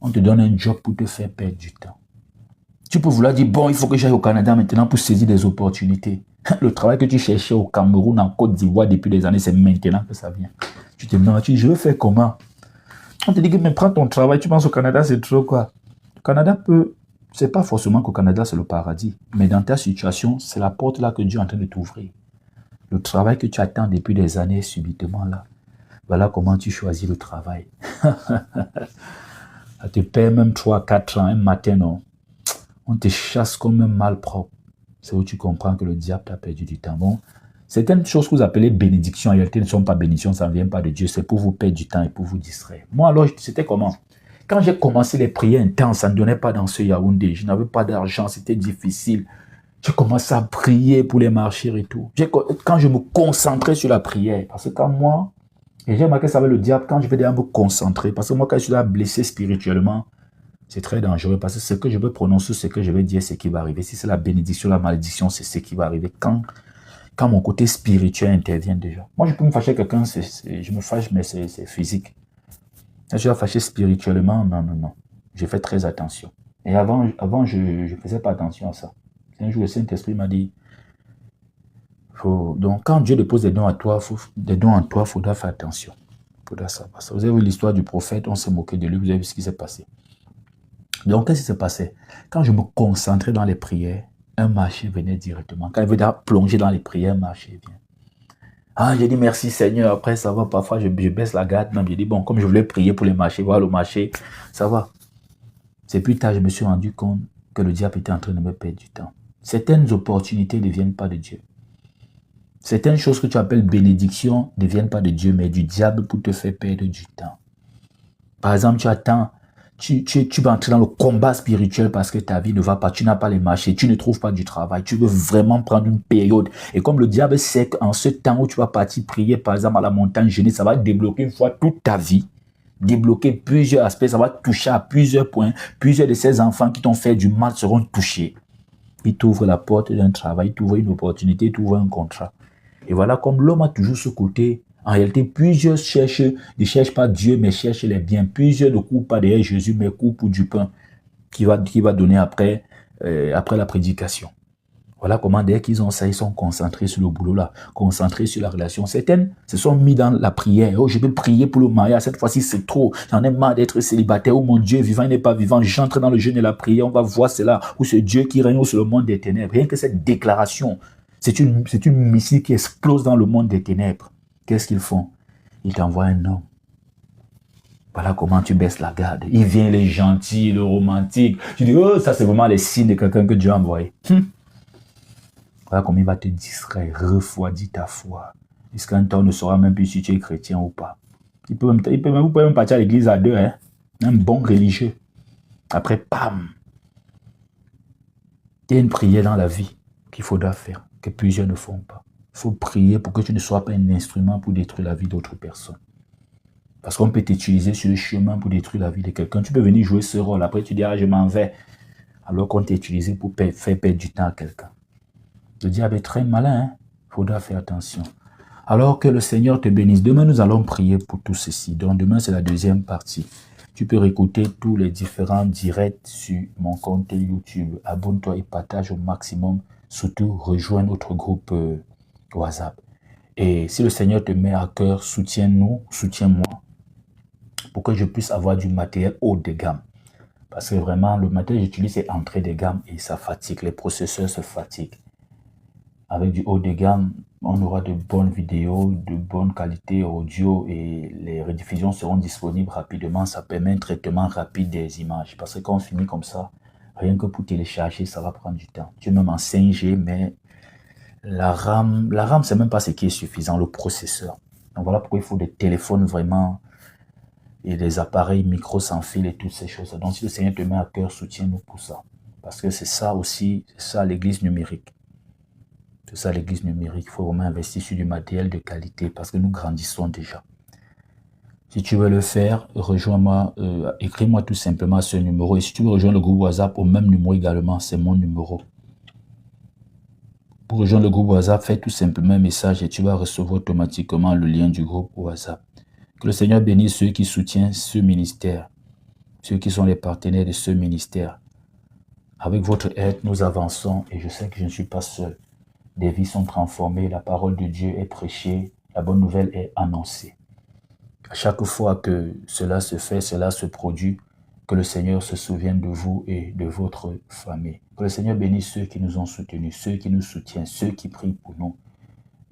On te donne un job pour te faire perdre du temps. Tu peux vouloir dire, bon, il faut que j'aille au Canada maintenant pour saisir des opportunités. Le travail que tu cherchais au Cameroun, en Côte d'Ivoire depuis des années, c'est maintenant que ça vient. Tu te demandes, je veux faire comment? On te dit que mais prends ton travail, tu penses au Canada, c'est trop quoi? Le Canada peut... C'est pas forcément qu'au Canada, c'est le paradis. Mais dans ta situation, c'est la porte là que Dieu est en train de t'ouvrir. Le travail que tu attends depuis des années, subitement là. Voilà comment tu choisis le travail. Ça te paie même 3-4 ans, un matin, non? On te chasse comme un malpropre. C'est où tu comprends que le diable t'a perdu du temps. Bon, certaines choses que vous appelez bénédictions, en réalité, ne sont pas bénédictions, ça ne vient pas de Dieu. C'est pour vous perdre du temps et pour vous distraire. Moi, alors, c'était comment? Quand j'ai commencé les prières intenses, ça ne donnait pas dans ce Yaoundé. Je n'avais pas d'argent, c'était difficile. J'ai commencé à prier pour les marchés et tout. Quand je me concentrais sur la prière, parce que quand moi, et j'ai remarqué ça avec le diable, quand je vais déjà me concentrer, parce que moi, quand je suis là blessé spirituellement, c'est très dangereux, parce que ce que je veux prononcer, ce que je vais dire, c'est ce qui va arriver. Si c'est la bénédiction, la malédiction, c'est ce qui va arriver. Quand mon côté spirituel intervient déjà. Moi, je peux me fâcher avec quelqu'un, je me fâche, mais c'est physique. Si je suis fâché spirituellement, non. J'ai fait très attention. Et avant je ne faisais pas attention à ça. Un jour, le Saint-Esprit m'a dit, donc quand Dieu dépose des dons en toi, il faudra faire attention. Faudra ça. Parce que vous avez vu l'histoire du prophète, on s'est moqué de lui, vous avez vu ce qui s'est passé. Donc, qu'est-ce qui s'est passé? Quand je me concentrais dans les prières, un marché venait directement. Quand je veux plonger dans les prières, un marché vient. Ah, j'ai dit merci Seigneur. Après, ça va. Parfois, je baisse la garde. Même, j'ai dit, bon, comme je voulais prier pour les marchés, voir le marché, ça va. C'est plus tard, je me suis rendu compte que le diable était en train de me perdre du temps. Certaines opportunités ne viennent pas de Dieu. Certaines choses que tu appelles bénédictions ne viennent pas de Dieu, mais du diable pour te faire perdre du temps. Par exemple, tu attends. Tu vas entrer dans le combat spirituel parce que ta vie ne va pas, tu n'as pas les marchés, tu ne trouves pas du travail, tu veux vraiment prendre une période. Et comme le diable sait qu'en ce temps où tu vas partir prier, par exemple, à la montagne génie, ça va débloquer une fois toute ta vie, débloquer plusieurs aspects, ça va toucher à plusieurs points. Plusieurs de ces enfants qui t'ont fait du mal seront touchés. Il t'ouvre la porte d'un travail, il t'ouvre une opportunité, il t'ouvre un contrat. Et voilà, comme l'homme a toujours ce côté. En réalité, plusieurs ne cherchent pas Dieu, mais cherchent les biens. Plusieurs ne courent pas derrière Jésus, mais courent pour du pain qui va donner après la prédication. Voilà comment, dès qu'ils ont ça, ils sont concentrés sur le boulot là, concentrés sur la relation. Certaines se sont mis dans la prière. Oh, je vais prier pour le mariage. Cette fois-ci, c'est trop. J'en ai marre d'être célibataire. Oh, mon Dieu vivant, il n'est pas vivant. J'entre dans le jeûne et la prière. On va voir cela. Ou ce Dieu qui règne sur le monde des ténèbres. Rien que cette déclaration, c'est une missile qui explose dans le monde des ténèbres. Qu'est-ce qu'ils font? Ils t'envoient un homme. Voilà comment tu baisses la garde. Il vient, il est gentil, le romantique. Tu dis, oh, ça c'est vraiment les signes de quelqu'un que Dieu a envoyé. Voilà comment il va te distraire, refroidir ta foi. Jusqu'à un temps, on ne saura même plus si tu es chrétien ou pas. Vous pouvez même partir à l'église à deux, hein? Un bon religieux. Après, pam! Il y a une prière dans la vie qu'il faudra faire, que plusieurs ne font pas. Il faut prier pour que tu ne sois pas un instrument pour détruire la vie d'autres personnes. Parce qu'on peut t'utiliser sur le chemin pour détruire la vie de quelqu'un. Tu peux venir jouer ce rôle. Après, tu dis, ah, je m'en vais. Alors qu'on t'a utilisé pour faire perdre du temps à quelqu'un. Le diable est très malin. Il faudra faire attention. Alors que le Seigneur te bénisse. Demain, nous allons prier pour tout ceci. Donc, demain, c'est la deuxième partie. Tu peux réécouter tous les différents directs sur mon compte YouTube. Abonne-toi et partage au maximum. Surtout, rejoins notre groupe WhatsApp. Et si le Seigneur te met à cœur, soutiens-nous, soutiens-moi, pour que je puisse avoir du matériel haut de gamme. Parce que vraiment, le matériel que j'utilise est entrée de gamme et ça fatigue. Les processeurs se fatiguent. Avec du haut de gamme, on aura de bonnes vidéos, de bonne qualité audio et les rediffusions seront disponibles rapidement. Ça permet un traitement rapide des images. Parce que quand on finit comme ça, rien que pour télécharger, ça va prendre du temps. Tu es même en 5G, mais la RAM, c'est même pas ce qui est suffisant, le processeur. Donc voilà pourquoi il faut des téléphones vraiment et des appareils micro sans fil et toutes ces choses. Donc si le Seigneur te met à cœur, soutiens-nous pour ça. Parce que c'est ça aussi, c'est ça l'église numérique. C'est ça l'église numérique. Il faut vraiment investir sur du matériel de qualité parce que nous grandissons déjà. Si tu veux le faire, rejoins-moi, écris-moi tout simplement à ce numéro. Et si tu veux rejoindre le groupe WhatsApp, au même numéro également, c'est mon numéro. Pour rejoindre le groupe WhatsApp, fais tout simplement un message et tu vas recevoir automatiquement le lien du groupe WhatsApp. Que le Seigneur bénisse ceux qui soutiennent ce ministère, ceux qui sont les partenaires de ce ministère. Avec votre aide, nous avançons et je sais que je ne suis pas seul. Des vies sont transformées, la parole de Dieu est prêchée, la bonne nouvelle est annoncée. À chaque fois que cela se fait, cela se produit, que le Seigneur se souvienne de vous et de votre famille. Que le Seigneur bénisse ceux qui nous ont soutenus, ceux qui nous soutiennent, ceux qui prient pour nous.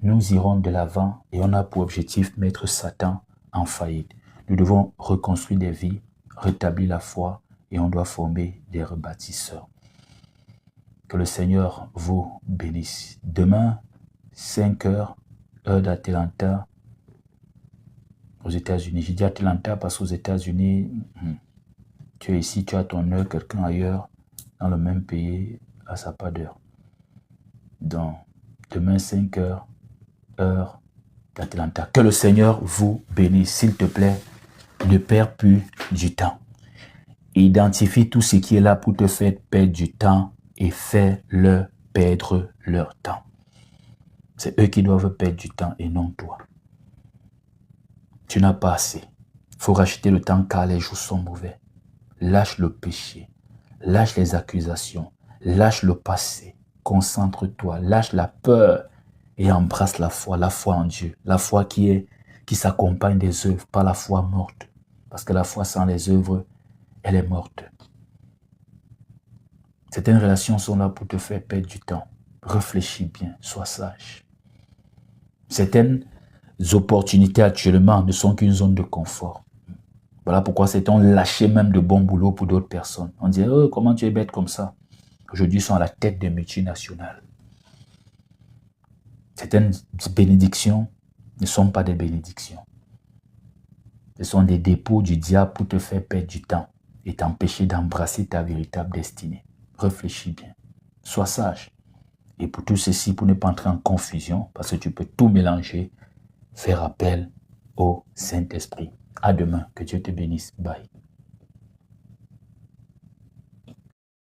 Nous irons de l'avant et on a pour objectif mettre Satan en faillite. Nous devons reconstruire des vies, rétablir la foi et on doit former des rebâtisseurs. Que le Seigneur vous bénisse. Demain, 5 heures, heure d'Atlanta, aux États-Unis. J'ai dit Atlanta parce qu'aux États-Unis, tu es ici, tu as ton heure, quelqu'un ailleurs, dans le même pays, à sa pas d'heure. Donc, demain, 5 heures, heure d'Atlanta. Que le Seigneur vous bénisse. S'il te plaît, ne perds plus du temps. Identifie tout ce qui est là pour te faire perdre du temps et fais-leur perdre leur temps. C'est eux qui doivent perdre du temps et non toi. Tu n'as pas assez. Il faut racheter le temps car les jours sont mauvais. Lâche le péché. Lâche les accusations. Lâche le passé. Concentre-toi. Lâche la peur et embrasse la foi en Dieu. La foi qui s'accompagne des œuvres, pas la foi morte. Parce que la foi sans les œuvres, elle est morte. Certaines relations sont là pour te faire perdre du temps. Réfléchis bien, sois sage. Certaines opportunités actuellement ne sont qu'une zone de confort. Voilà pourquoi certains ont lâché même de bons boulots pour d'autres personnes. On dit, oh, comment tu es bête comme ça? Aujourd'hui, ils sont à la tête des multinationales. Certaines bénédictions ne sont pas des bénédictions. Ce sont des dépôts du diable pour te faire perdre du temps et t'empêcher d'embrasser ta véritable destinée. Réfléchis bien. Sois sage. Et pour tout ceci, pour ne pas entrer en confusion, parce que tu peux tout mélanger, faire appel au Saint-Esprit. À demain. Que Dieu te bénisse. Bye.